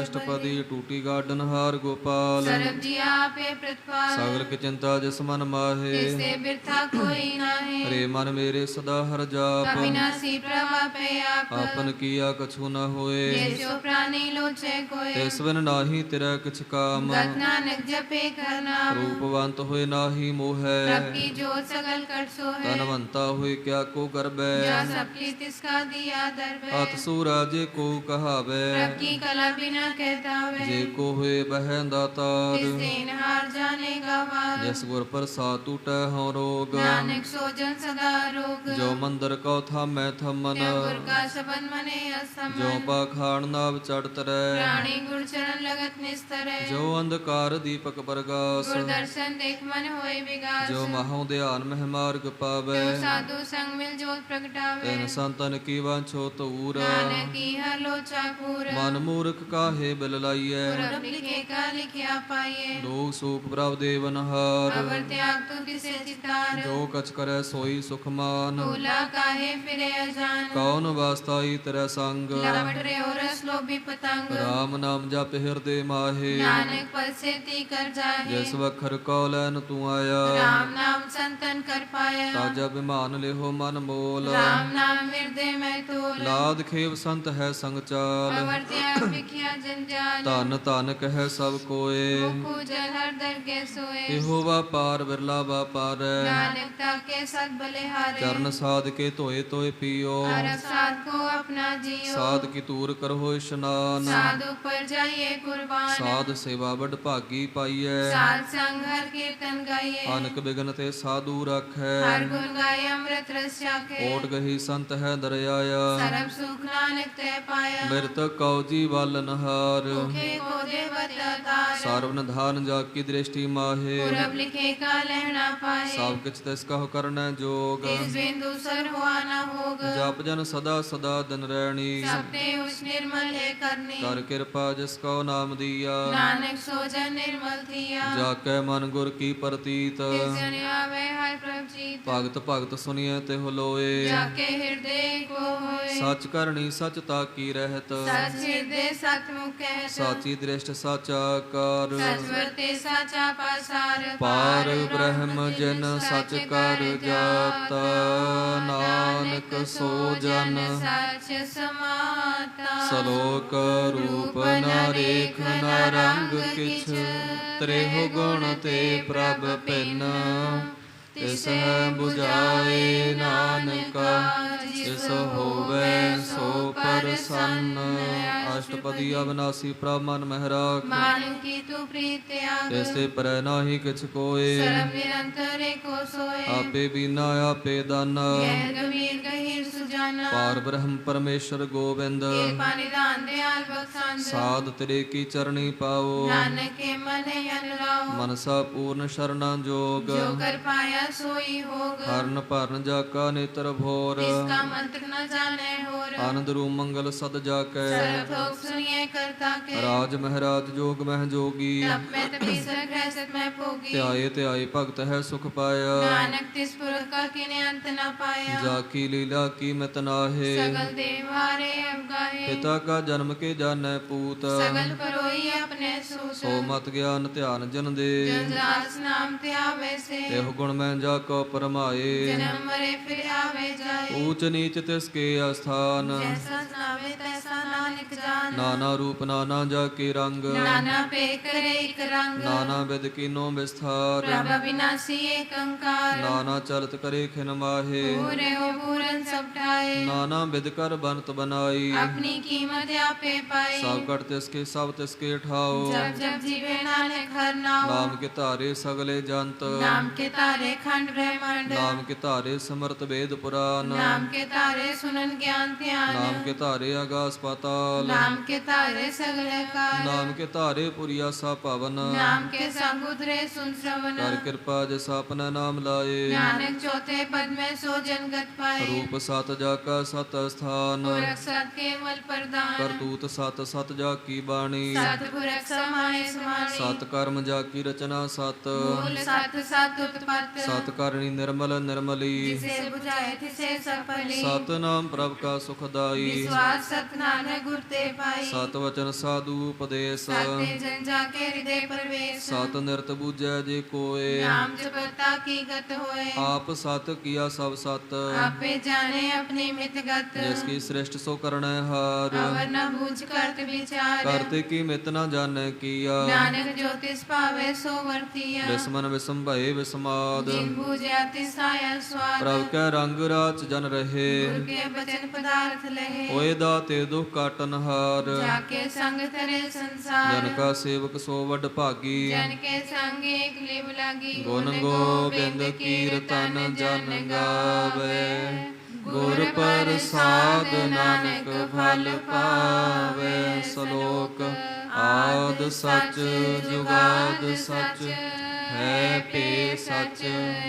ਅਸ਼ਟਪਦੀ ਟੂਟੀ ਗਾਡਨ ਹਾਰ ਗੋਪਾਲ सरब जी आपे प्रतिपाल ਸਗਲ ਕੀ ਚਿੰਤਾ ਜਿਸ ਮਨ ਮਾਹੇ तिससे बिरथा कोई नाहे ਰੇ ਮਨ ਮੇਰੇ ਸਦਾ ਹਰ ਜਾਪ अविनाशी प्रभा पे आप ਆਪਨ ਕੀਆ ਕਛੂ ਨ ਹੋਏ जैसो प्राणी लोचे कोय ਤਿਸ ਬਿਨ ਨਾਹੀ ਤੇਰਾ ਕਿਛ ਕਾਮ गत नानक जपे करना ਰੂਪਵੰਤ ਹੋਏ ਨਾਹੀ ਮੋਹੈ प्रभ की जोत सगल कर सो है ਧਨਵੰਤਾ ਹੋਏ ਕਿਆ ਕੋ ਕਰਬੈ जा सबकी तिसका दिया दरबे ਅਤ ਸੂਰਾਜੇ ਕੋ ਕਹਾਵੈ प्रभ की कला बिना कहता वे ਜੇ ਕੋ ਹੋਏ ਬਹਿ ਦਾਤਾਰ तिस दिन हार जाने का वार ਜਿਸ ਗੁਰ ਪ੍ਰਸਾਦ ਟੂਟੈ ਹਉ ਰੋਗ नानक सोजन सदा रोग ਜੋ ਮੰਦਰ ਕਉ ਥਾਮੈ ਥਮਨ त्या गुर का शबन मने असम ਜੋ ਪਾਖਾਣ ਨਾਵ ਚੜ ਤਰੈ प्राणी गुर चरण लगत निस्तरे ਜੋ ਅੰਧਕਾਰ ਦੀਪਕ ਬਰਗਾਸ गुर दर्शन देख मन होए विगास ਜੋ ਮਹਉ ਧਿਆਨ ਮਹਿ ਮਾਰਗ ਪਾਵੈ जो साधु संग मिल जोत प्रगटावे ਤੈਨ ਸੰਤਨ ਕੀ ਵਾਂਛੋ ਤੂਰ नानक की हर लोचा पूर ਮਨ ਮੂਰਖ ਕਾਹੇ ਬਿਲ ਲਾਈਐ पूरब लिखे का लिखिया पाइए ਲੋਕ ਸੂਖ ਪ੍ਰਭ ਦੇਵਨਹਾਰ अवर त्याग तो किसे चितार ਜੋ ਕਛ ਕਰੈ ਸੋਈ ਸੁਖ ਮਾਨ भूला काहे फिरे अजान ਕੌਣ ਵਾਸਤਾਈ ਤੇਰਾ ਸੰਗ लपट रे ओरस लोभी पतंग ਰਾਮ ਨਾਮ ਜਪ ਹਿਰਦੇ ਮਾਹੇ नानक पद से ती कर जाहे ਜਿਸ ਵਖਰ ਕੋ ਲੈਨ ਤੂੰ ਆਇਆ राम नाम संतन कर पाया ਤਾਜਾ ਬਿਮਾਨ ਲਿਹੋ ਮਨ ਮੋਲ राम नाम हृदय में तोल ਲਾਦ ਖੇਵ ਸੰਤ ਹੈ ਸੰਗ ਚਾਲ अवर त्याग विख्या जंजाल ਧਨ ਧਨ ਕਹਿ ਸਭ ਕੋਏ मुखु जल हर दर के सोए ਇਹੋ ਵਾਪਾਰ ਬਿਰਲਾ ਵਾਪਾਰੈ नानक ताके सद बलिहारे ਚਰਨ ਸਾਧ ਕੇ ਧੋਏ ਧੋਏ ਪੀਓ अरब साध को अपना जियो ਸਾਧ ਕੀ ਤੂਰ ਕਰੋ ਇਸ਼ਨਾਨ साधु पर जाइए कुर्बान ਸਾਧ ਸੇਵਾ ਵਡ ਭਾਗੀ ਪਾਈਐ साध संग हर कीर्तन गाइए ਅਨਕ ਬਿਗਨ ਤੇ ਸਾਧੂ ਰਾਖੈ हर गुण गाए अमृत रस चाखे ਓਟ ਗਹੀ ਸੰਤ ਹੈ ਦਰਿਆਇਆ सरब सुख नानक ते पाया ਬਿਰਤ ਕਉ ਜੀ ਵਾਲਨ ਹਾਰ मुखे को दे बतातार ਸਰਵ ਨਿਧਾਨ ਜਾ ਕੀ ਦ੍ਰਿਸ਼ਟੀ ਮਾਹੇ पूरब लिखे का लहना पाए ਸਭ ਕਿਛ ਤਿਸ ਕਹੁ ਕਰਨੈ ਜੋਗ इस बिंदु सर हुआ न होग ਜਪ ਜਨ ਸਦਾ ਸਦਾ ਦਿਨ ਰਹਿਣੀ सबते उस निर्मल है करनी ਕਰ ਕਿਰਪਾ ਜਿਸ ਕਉ ਨਾਮ ਦੀਆ नानक सोजन निर्मल थिया ਜਾ ਕੈ ਮਨ ਗੁਰ ਕੀ ਪ੍ਰਤੀਤ तिस जन आवे हर प्रभ जीत ਭਗਤ ਭਗਤ ਸੁनिए ਤੇ ਹੋਲੋਏ जाके हृदय को होए ਸੱਚ ਕਰਨੀ ਸੱਚ ਤਾ ਕੀ ਰਹਿਤ सच हृदय सतमुख कहत ਸਾਚੀ ਦ੍ਰਿਸ਼ਟ ਸ੍ਰਿਸ਼ਟ ਸਾਚਾ ਕਰ। ਸਚ ਵਰਤੇ ਸਾਚਾ ਪਾਸਾਰ। ਪਾਰ ਬ੍ਰਹਮ ਜਿਨ ਸਚ ਕਰ ਜਾਤਾ, ਨਾਨਕ ਸੋ ਜਨ ਸਚ ਸਮਾਤਾ। ਸਲੋਕ ਰੂਪ ਨ ਰੇਖ ਨ ਰੰਗ ਕਿਛ, ਤ੍ਰਿਹੁ ਗੁਣ ਤੇ ਪ੍ਰਭ ਭਿੰਨ। ਤਿਸ ਹੈ ਬੁਝਾਏ ਨਾਨਕਾ, ਜਿਸ ਹੋਵੇ ਸੋ ਪ੍ਰਸੰਨ। ਅਸ਼ਟਪਦੀ ਅਬਨਾਸੀ ਪ੍ਰਭ ਮਨ ਮਹਿਰਾਖ, ਮਾਨੁ ਕੀ ਤੂ ਪ੍ਰੀਤ ਤਿਆਗ। ਤੈਸੇ ਪਰੈ ਨਾਹੀ ਕਿਛ ਕੋਏ, ਸਰਬ ਨਿਰੰਤਰ ਏਕੋ ਸੋਏ। ਆਪੇ ਬੀਨਾ ਆਪੇ ਦਾਨਾ, ਗਹਿਰ ਗੰਭੀਰ ਗਹੀਰ ਸੁਜਾਨਾ। ਪਾਰ ਬ੍ਰਹਮ ਪਰਮੇਸ਼ਰ ਗੋਬਿੰਦ, ਕਿਰਪਾ ਨਿਧਾਨ ਦਿਆਲ ਬਖਸ਼ੰਦ। ਸਾਧ ਤੇਰੇ ਕੀ ਚਰਣੀ ਪਾਓ, ਨਾਨਕ ਕੇ ਮਨ ਅਨੁਰਾਓ। ਮਨਸਾ ਪੂਰਨ ਸ਼ਰਣਾ ਜੋਗ। ਜੋ ਕਰ ਪਾਇਆ ਸੋਈ ਹੋਗ। ਹਰਨ ਭਰਨ ਜਾ ਕਾ ਨੇਤਰ ਭੋਰ, ਤਿਸਕਾ ਮੰਤਰ ਨ ਜਾਣੈ ਹੋਰ। ਆਨੰਦ ਰੂ ਮੰਗਲ ਸਦ ਜਾ ਕੈ, ਸਰਬ ਭੋਗ ਸੁਣੀਏ ਕਰਤਾ ਕੇ। ਰਾਜ ਮਹਾਰਾਜ ਜੋਗ ਮਹਿ ਜੋਗੀ, ਤਪ ਮੈਂ ਤਪੀਸਰ ਗ੍ਰਹਿ ਸਤ ਮੈਂ ਭੋਗੀ। ਧਿਆਏ ਧਿਆਏ ਭਗਤ ਹੈ ਸੁਖ ਪਾਇਆ, ਨਾਨਕ ਤਿਸ ਪੁਰਖ ਕਾ ਕਿਨੇ ਅੰਤ ਨ ਪਾਇਆ। ਜਾ ਕੀ ਲੀਲਾ ਕੀ ਮਿਤ ਨਾਹੇ, ਸਗਲ ਦੇਵ ਹਾਰੇ ਅਵਗਾਹੇ। ਪਿਤਾ ਕਾ ਜਨਮ ਕੇ ਜਾਣੈ ਪੂਤ, ਸਗਲ ਪਰੋਈ ਆਪਣੇ ਸੂਤ। ਸੋ ਮਤ ਗਿਆਨ ਧਿਆਨ ਜਨ ਦੇ, ਜਨ ਦਾਸ ਨਾਮ ਤੇ ਆਵੇ ਸੇ। ਇਹੋ ਗੁਣ ਮੈਂ ਜਾ ਕੋ ਪਰਮਾਏ, ਜਨਮ ਮਰੇ ਫਿਰ ਆਵੇ ਜਾਏ। ਊਚ ਨੀਚ ਤਿਸ ਕੇ ਅਸਥਾਨ, ਜੈਸਾ ਨਾਵੇ ਤੈਸਾ ਨਾਨਕ ਜਾਨ। ਨਾਨਾ ਰੂਪ ਨਾਨਾ ਜਾ ਕੇ ਰੰਗ, ਨਾਨਾ ਪੇ ਕਰੇ ਇਕ ਰੰਗ। ਨਾਨਾ ਵਿਦ ਕੀਨੋ ਵਿਸਥਾਰ, ਪ੍ਰਭ ਅਬਿਨਾਸੀ ਏਕ ਓੰਕਾਰ। ਨਾਨਾ ਚਲਤ ਕਰੇ ਖਿਨ ਮਾਹੇ, ਪੂਰੇ ਹੋ ਪੂਰਨ ਸਭ ਠਾਏ। ਨਾਨਾ ਵਿਦ ਕਰ ਬਨਤ ਬਨਾਈ, ਆਪਣੀ ਕੀਮਤ ਆਪੇ ਪਾਈ। ਸਭ ਕਟ ਤਿਸ ਕੇ ਸਭ ਤਿਸ ਕੇ ਠਾਓ, ਜਬ ਜਬ ਜੀਵੇ ਨਾਨਕ ਹਰ ਨਾਉ। ਨਾਮ ਕੇ ਧਾਰੇ ਸਗਲੇ ਜੰਤ, ਨਾਮ ਕੇ ਤਾਰੇ ਖੰਡ ਬ੍ਰਹਮੰਡ। ਨਾਮ ਕੇ ਧਾਰੇ ਸਮਰਤ ਵੇਦ ਪੁਰਾਨ, ਨਾਮ ਕੇ ਤਾਰੇ ਸੁਨਨ ਗਿਆਨ ਧਿਆਨ। ਨਾਮ ਕੇ ਧਾਰੇ ਆਗਾਸ ਪਾਤਾਲ, ਨਾਮ ਕੇ ਤਾਰੇ ਸਗਲੇ ਕਾਲ। ਨਾਮ ਕੇ ਧਾਰੇ ਪੁਰੀਆ ਸਾ ਭਵਨ, ਨਾਮ ਕੇ ਸੰਗ ਉਧਰੇ ਸੁਨ ਸ਼ਰਵਨ। ਕਰ ਕਿਰਪਾ ਜਿਸ ਆਪਣਾ ਨਾਮ ਲਾਏ, ਨਾਨਕ ਚੌਥੇ ਪਦ ਮੈਂ ਸੋ ਜਨਗਤ ਪਾਏ। ਰੂਪ ਸਤ ਜਾ ਕਾ ਸਤ ਸਥਾਨ, ਪੁਰਖ ਸਤ ਕੇਵਲ ਪ੍ਰਦਾਨ। ਕਰਤੂਤ ਸਤ ਸਤ ਜਾ ਕੀ ਬਾਣੀ, ਸਤ ਪੁਰਖ ਸਮਾਏ ਸਮਾਨੀ। ਸਤ ਕਰਮ ਜਾ ਕੀ ਰਚਨਾ ਸਤ, ਮੂਲ ਸਤ ਸਤ ਉਤਪਤ। ਸਤ ਕਰਨੀ ਨਿਰਮਲ ਨਿਰਮਲੀ, ਜਿਸੇ ਬੁਝਾਏ ਤਿਸੇ ਸਫਲੀ। ਸਤ ਨਾਮ ਪ੍ਰਭ ਕਾ ਸੁਖਦਾਈ, ਵਿਸਵਾਸ ਸਤ ਨਾਨਕ ਗੁਰ ਤੇ ਪਾਈ। ਸਤ ਵਚਨ ਸਾਧੂ ਉਪਦੇਸ਼, ਸਤੇ ਜਨ ਜਾ ਕੇ ਹਿਰਦੇ ਪ੍ਰਵੇਸ਼। ਸਤ ਨਿਰਤ ਬੂਝੈ ਜੇ ਕੋਏ, ਨਾਮ ਜਪਤਾ ਕੀ ਗਤ ਹੋਏ। ਆਪ ਸਤ ਕੀਆ ਸਭ ਸਤ, ਆਪੇ ਜਾਣੇ ਆਪਣੀ ਮਿਤ ਗਤ। ਜਿਸ ਕੀ ਸ੍ਰਿਸ਼ਟ ਸੋ ਕਰਣੈ ਹਾਰ, ਅਵਰ ਨ ਬੂਝ ਕਰਤ ਵਿਚਾਰ। ਕਰਤੇ ਕੀ ਮਿਤ ਨ ਜਾਣੈ ਕੀਆ, ਨਾਨਕ ਜੋ ਤਿਸ ਭਾਵੇ ਸੋ ਵਰਤੀਆ। ਵਿਸਮਨ ਵਿਸਮ ਭਏ ਵਿਸਮਾਦ, ਜਿਨ ਬੂਝਿਆ ਤਿਸ ਆਇਆ ਸਵਾਦ। ਪ੍ਰਭ ਕੈ ਰੰਗ ਰਾਚ ਜਨ ਰਹੇ, ਗੁਰ ਕੇ ਬਚਨ ਪਦਾਰਥ ਲਹੇ। ਹੋਏ ਦਾਤੇ ਦੁਖ ਕਾਟਨ ਹਾਰ, ਜਾ ਕੇ ਸੰਗ ਤਰੇ ਸੰਸਾਰ। ਜਨ ਕਾ ਸੇਵਕ ਸੋ ਵਡ ਭਾਗੀ, ਜਨ ਕੇ ਸੰਗ ਏਕ ਲਿਵ ਲਾਗੀ। ਗੁਣ ਗੋਬਿੰਦ ਕੀਰਤਨ ਜਨ ਗਾਵੇ, ਗੁਰ ਪ੍ਰਸਾਦ ਨਾਨਕ ਫਲ ਪਾਵੇ। ਸ਼ਲੋਕ ਆਦ ਸਚ ਜੁਗਾਦ ਸਚ, ਹੈ ਪੇ ਸਚ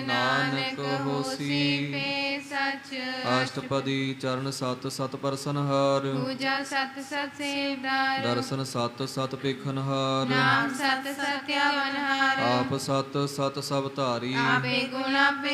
ਨਾਨਕ ਹੋਸੀ ਪੇ ਸਚ। ਅਸ਼ਟਪਦੀ ਚਰਨ ਸਤ ਸਤ ਪਰਸਨ ਹਾਰ, ਪੂਜਾ ਸਤ ਸਤ ਸੇਵਦਾਰ। ਦਰਸ਼ਨ ਸਤ ਸਤ ਪੇਖਨ ਹਾਰ, ਨਾਮ ਸਤ ਸਤਿਆਵਨਹਾਰ। ਆਪ ਸਤ ਸਤ ਸਭ ਧਾਰੀ, ਆਪੇ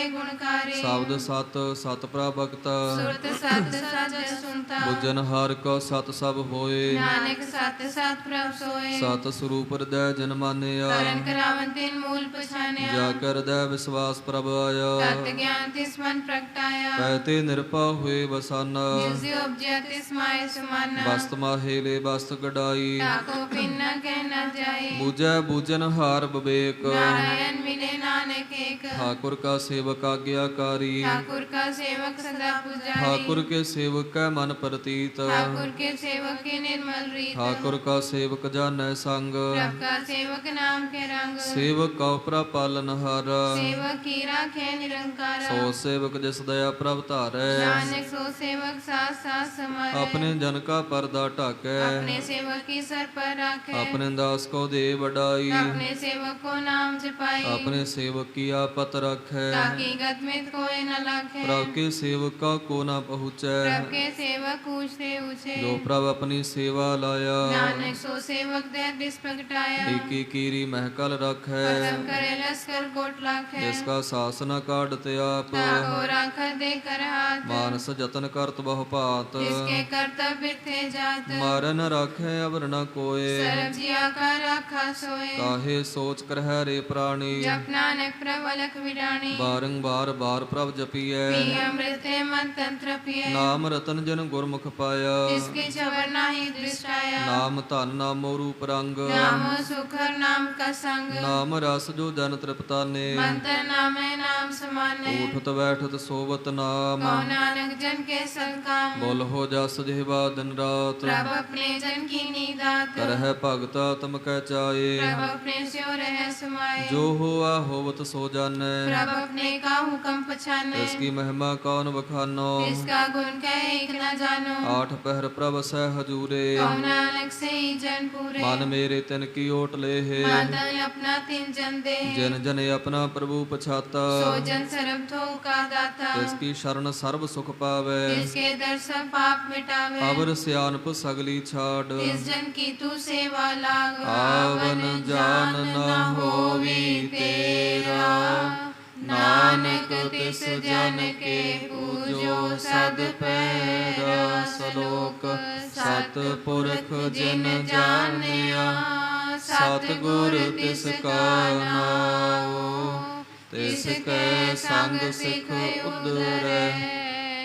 ਗੁਣਕਾਰੀ। ਸ਼ਬਦ ਸਤ ਸਤ ਪ੍ਰਭਗਤ, ਸੁਰਤ ਸਤ ਸਚ ਸੁਨਤਾ। ਬੁਝਨ ਹਰ ਕੋ ਸਤ ਸਭ ਹੋਏ, ਨਾਨਕ ਸਤ ਸਤ ਪ੍ਰਭ ਸੋਏ। ਸਤ ਸਰੂਪ ਹਿਰਦੈ ਜਨ ਮਾਨਿਆ, ਕਰਨ ਕਰਾਵਨ ਤਿਨ ਮੂਲ ਪਛਾਨਿਆ। ਜਾ ਕਰ ਹਿਰਦੈ ਵਿਸਵਾਸ ਪ੍ਰਭ ਆਇਆ, ਤਤ ਗਿਆਨ ਤਿਸ ਮਨ ਪ੍ਰਗਟਾਇਆ। ਕਹਿਤੇ ਨਿਰਭਉ ਹੋਏ ਬਸਾਨਾ, ਜਿਸ ਉਪਜਿਆ ਤਿਸ ਮਾਏ ਸਮਾਨਾ। ਬਸਤ ਮਾਹੇ ਲੈ ਬਸਤ ਗਡਾਈ, ਤਾਕੋ ਪਿੰਨ ਨ ਕਹਿ ਨ ਜਾਏ। ਬੂਝੈ ਬੂਝਨ ਹਾਰ ਵਿਵੇਕ, ਨਾਰਾਇਣ ਮਿਲੇ ਨਾਨਕ ਏਕ। ਠਾकुर का सेवक आज्ञाकारी, ठाकुर का सेवक सदा पुजारी। ठाकुर के सेवक का मन प्रतीत, ठाकुर के सेवक के निर्मल रीत। ठाकुर का सेवक जानै संग, प्रभ का सेवक नाम के रंग। सेवक का उपरा पालनहारा, सेवक की राखे निरंकार। सो सेवक जिस दया प्रभ धारै, नानक सो सेवक साथ साथ समारे। अपने जन का पर्दा ढाकै, अपने सेवक की सर पर राखे। अपने दास को दे बढ़ाई, अपने सेवक को नाम जपाई। अपने सेवक की आपत रखै, ताकि गत में कोई न लाखे। प्रभ के सेवक का को न पहुँचै, प्रभ के सेवक ऊँचे ऊँचे। जो प्रभ अपनी सेवा लाया, नानक सो सेवक दे दिस प्रगटाया। टीकी कीरी महकल रखै, परम करे लश्कर कोट लाखे। जिसका सासन काटते आप, ताको राख दे कर हाथ। मानस जतन करत बहु भात, जिसके कर्तव्य थे जात। मारन राखै अवर न कोय, सर्व जिया पर राखा सोए। ਕਾਹੇ ਸੋਚ ਕਰਹਿ ਰੇ ਪ੍ਰਾਣੀ जप नानक प्रभ अलख विडाणी। ਬਾਰੰਬਾਰ ਬਾਰ ਪ੍ਰਭ ਜਪੀਐ पी अमृत मन तंत्र पिए। ਨਾਮ ਰਤਨ ਜਨ ਗੁਰਮੁਖ ਪਾਇਆ जिसके छबर नाही दृष्टाया। ਨਾਮ ਧਨ ਨਾਮੋ ਰੂਪ ਰੰਗ नामो सुखर नाम का संग। ਨਾਮ ਰਸ ਜੋ ਜਨ ਤ੍ਰਿਪਤਾਨੇ मंत्र नामे नाम समाने। ਉਠਤ ਬੈਠਤ ਸੋਵਤ ਨਾਮ कौ नानक जन के सत्काम। ਬੋਲ ਹੋ ਜਸ ਜਿਹਵਾ ਦਿਨ ਰਾਤ प्रभ अपने जन की नीदात। ਕਰਹਿ ਭਗਤ ਤਮ ਕੈ ਚਾਏ प्रभ अपने स्यो रह समाए। ਜੋ ਹੋਆ ਹੋਵਤ ਸੋ ਜਾਣੈ प्रभ अपने का हुक्म पछाने। ਇਸ ਕੀ ਮਹਿਮਾ ਕੌਣ ਬਖਾਨੋ इसका गुण कह एक न जानो। ਆਠ ਪਹਿਰ ਪ੍ਰਭ ਸਹਿ ਹਜੂਰੇ कौ नानक से ही जन पूरे। ਮਨ ਮੇਰੇ ਤਿਨ ਕੀ ਓਟ ਲੇਹ मातन अपना तिन जन दे। ਜਨ ਜਨ ਆਪਣਾ ਪ੍ਰਭੂ ਪਛਾਤਾ सो जन सरब थो का दाता। ਇਸ ਕੀ ਸ਼ਰਨ ਸਰਬ ਸੁਖ ਪਾਵੈ इसके दर सब पाप मिटावे। ਅਵਰ ਸਿਆਨਪ ਸਗਲੀ ਛਾੜ इस जन की तू सेवा लाग। ਆਵਨ ਜਾਨ ਨਾ ਹੋਵੀ ਤੇਰਾ ਨਾਨਕ ਤਿਸ ਜਨ ਕੇ ਪੂਜੋ ਸਦ ਪੈਰਾ ਸਲੋਕ ਸਤ ਪੁਰਖ ਜਿਨ ਜਾਣਿਆ ਸਤ ਗੁਰ ਤਿਸ ਕਾ ਨਾਉ ਤਿਸ ਕੈ ਸੰਗ ਸਿਖ ਉਦਰੈ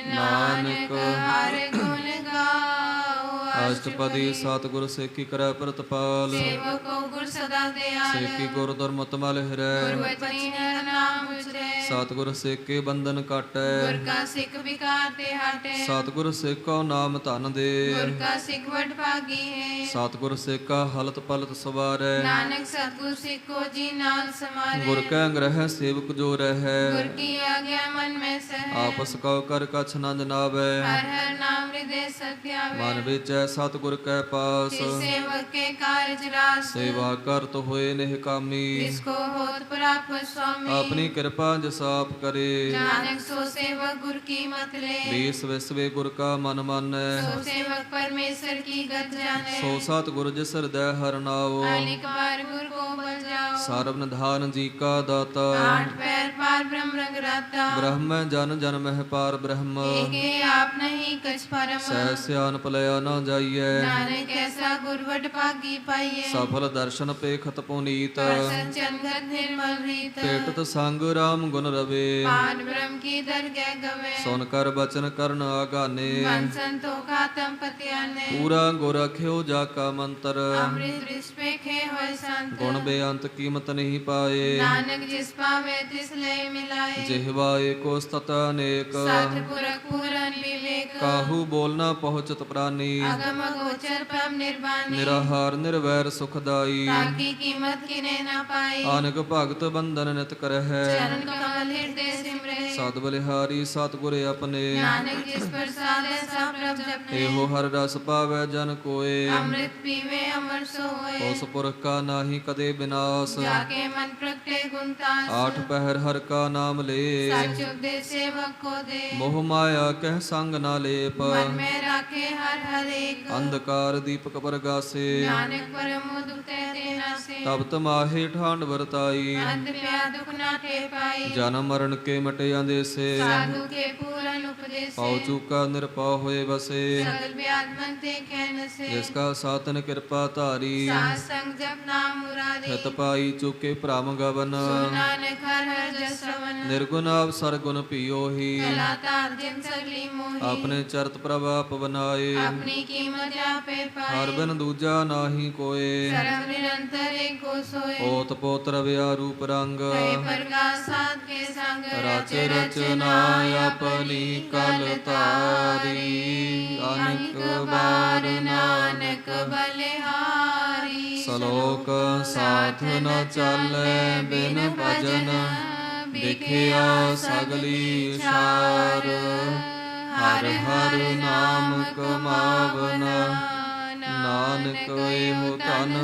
ਨਾਨਕ हर गुण गाओ। ਅਸ਼ਟਪਦੀ ਸਤਿਗੁਰ ਸੇਖੀ ਕਰੈ ਪ੍ਰਤਪਾਲ सेवक को गुर सदा दयाल। ਸੇਖੀ ਗੁਰ ਦੁਰਮਤ ਮਲ ਹਿਰੈ गुरवचनी नर नाम उचरे। ਸਤਿਗੁਰ ਸੇਕੇ ਬੰਧਨ ਕਾਟੈ गुर का सिख विकार ते हटे। ਸਤਿਗੁਰ ਸੇਕੋ ਨਾਮ ਧਨ ਦੇ गुर का सिख वड भागी है। ਸਤਿਗੁਰ ਸੇਕਾ ਹਲਤ ਪਲਤ ਸਵਾਰੈ नानक सतगुर सिख को जी नाल समारे। ਗੁਰ ਕੈ ਗ੍ਰਹਿ ਸੇਵਕ ਜੋ गुर ਰਹੈ की आज्ञा मन में सह। ਆਪਸ ਕਉ ਕਰ ਕਛ ਨ ਜਨਾਵੈ हर हर नाम हृदय सत्यावे। ਮਨ ਵਿਚੈ ਸਤਿਗੁਰ ਕੈ ਪਾਸ जिस सेवक के कारज रास। ਸੇਵਾ ਕਰਤ ਹੋਏ ਨਿਹ ਕਾਮੀ जिसको होत प्राप्त स्वामी। ਆਪਣੀ ਕਿਰਪਾ ਜਿਸ ਆਪ ਕਰੇ नानक सो सेवक गुर की मत ले। ਬੀਸ ਵਿਸਵੇ ਗੁਰ ਕਾ ਮਨ ਮਾਨੈ सो सेवक परमेश्वर की गत जाने। ਸੋ ਸਤਿਗੁਰ ਜਿਸ ਹਿਰਦੈ ਹਰਿ ਨਾਉ अनेक बार गुर को बल जाओ। ਸਰਬ ਨਿਧਾਨ ਜੀ ਕਾ ਦਾਤਾ आठ पैर पार ब्रह्म रंग राता। ਬ੍ਰਹਮ ਜਨ जन मह पार ब्रह्म एके आप नहीं कछ परम। ਸਹਿ ਸਿਆਨਪ ਲਿਆ ਨਾ ਜਾਈਐ नानक ऐसा गुरवट भागी पाइए। ਸਫਲ ਦਰਸ਼ਨ ਪੇਖਤ ਪੁਨੀਤ प्रसन्न चंद्र निर्मल रीत। ਭੇਟਤ ਸੰਗ ਰਾਮ ਗੁਣ ਰਵੇ पान ब्रह्म की दरगह गवे। ਸੁਨ ਕਰ ਬਚਨ ਕਰਨ ਆਗਾਨੇ मन संतो खातम पतियाने। ਪੂਰਾ ਗੁਰ ਰਖਿਓ ਜਾ ਕਾ ਮੰਤਰ अमृत दृष्ट पे खे होए संत। ਗੁਣ ਬੇਅੰਤ ਕੀਮਤ ਨਹੀਂ ਪਾਏ नानक जिस पावे तिस ले मिलाए। ਜਿਹਵਾ ਏਕੋ ਸਤਤ ਅਨੇਕ सत पुरख पूरन विवेक। ਕਾਹੂ ਬੋਲਨਾ ਪਹੁੰਚਤ ਪ੍ਰਾਨੀ अगम गोचर परम निर्वाणी। ਨਿਰਾਹਾਰ ਨਿਰਵੈਰ ਸੁਖਦਾਈ ताकि कीमत किने न पाई। ਆਨਕ ਭਗਤ ਬੰਧਨ ਨਿਤ ਕਰਹਿ चरण कमल हृदय सिमरे। ਸਤ ਬਲਿਹਾਰੀ ਸਤਿਗੁਰ ਆਪਣੇ नानक जिस प्रसाद ऐसा प्रभ जपने। ਇਹੋ ਹਰ ਰਸ ਪਾਵੈ ਜਨ ਕੋਏ अमृत पीवे अमर सोए। ਉਸ ਪੁਰਖ ਕਾ ਨਾਹੀ ਕਦੇ ਬਿਨਾਸ਼ जाके मन प्रगटे गुणतास। ਆਠ ਪਹਿਰ ਹਰ ਕਾ ਨਾਮ ਲੇ सच उपदेश सेवक को दे। ਮੋਹ ਮਾਇਆ ਕਹਿ ਸੰਗ ਨਾ ਲੇਪ मन में राखे हर हर एक। ਅੰਧਕਾਰ ਦੀਪਕ ਪਰਗਾਸੇ नानक परम दुखते देना से। ਤਬ ਤਮਾਹੇ ਠਾਂਡ ਵਰਤਾਈ अंत प्या दुख ना ठे पाई। ਜਨਮ ਮਰਨ ਕੇ ਮਟੇ ਅੰਦੇਸੇ साधु के पूरन उपदेश। ਪਾਉ ਚੂਕਾ ਨਿਰਪਉ ਹੋਏ ਬਸੇ सकल व्याध मन ते कहन से। ਜਿਸ ਕਾ ਸਾਤਨ ਕਿਰਪਾ ਧਾਰੀ साथ संग जप नाम मुरारी। ਹਿਤ ਪਾਈ ਚੁਕੇ ਭ੍ਰਮ ਗਵਨ सो नानक हर हर जस श्रवण। ਨਿਰਗੁਣ ਆਪ ਸਰਗੁਣ ਪੀਓਹੀ कलाता अर्जन सगली मोही। ਆਪਣੇ ਚਰਤ ਪ੍ਰਭਾਪ ਬਨਾਏ अपनी कीमत आपे पाए। ਹਰ ਬਿਨ ਦੂਜਾ ਨਾਹੀ ਕੋਏ सर्व निरंतर एक को सोए। ਓਤ ਪੋਤ ਰਵਿਆ ਰੂਪ ਰੰਗ कहे प्रकाश साध के संग। ਰਚ ਰਚਨਾ ਆਪਣੀ ਕਲ ਤਾਰੀ ਅਨਕ ਬਾਰ नानक बलिहारी। ਸਲੋਕ ਸਾਥ ਨ ਚਾਲੈ ਬਿਨ ਭਜਨ ਵਿਖਿਆ ਸਗਲੀ ਛਾਰ ਹਰ ਹਰ ਨਾਮ ਕਮਾਵਨਾ ਨਾਨਕ ਇਹੋ ਤਨ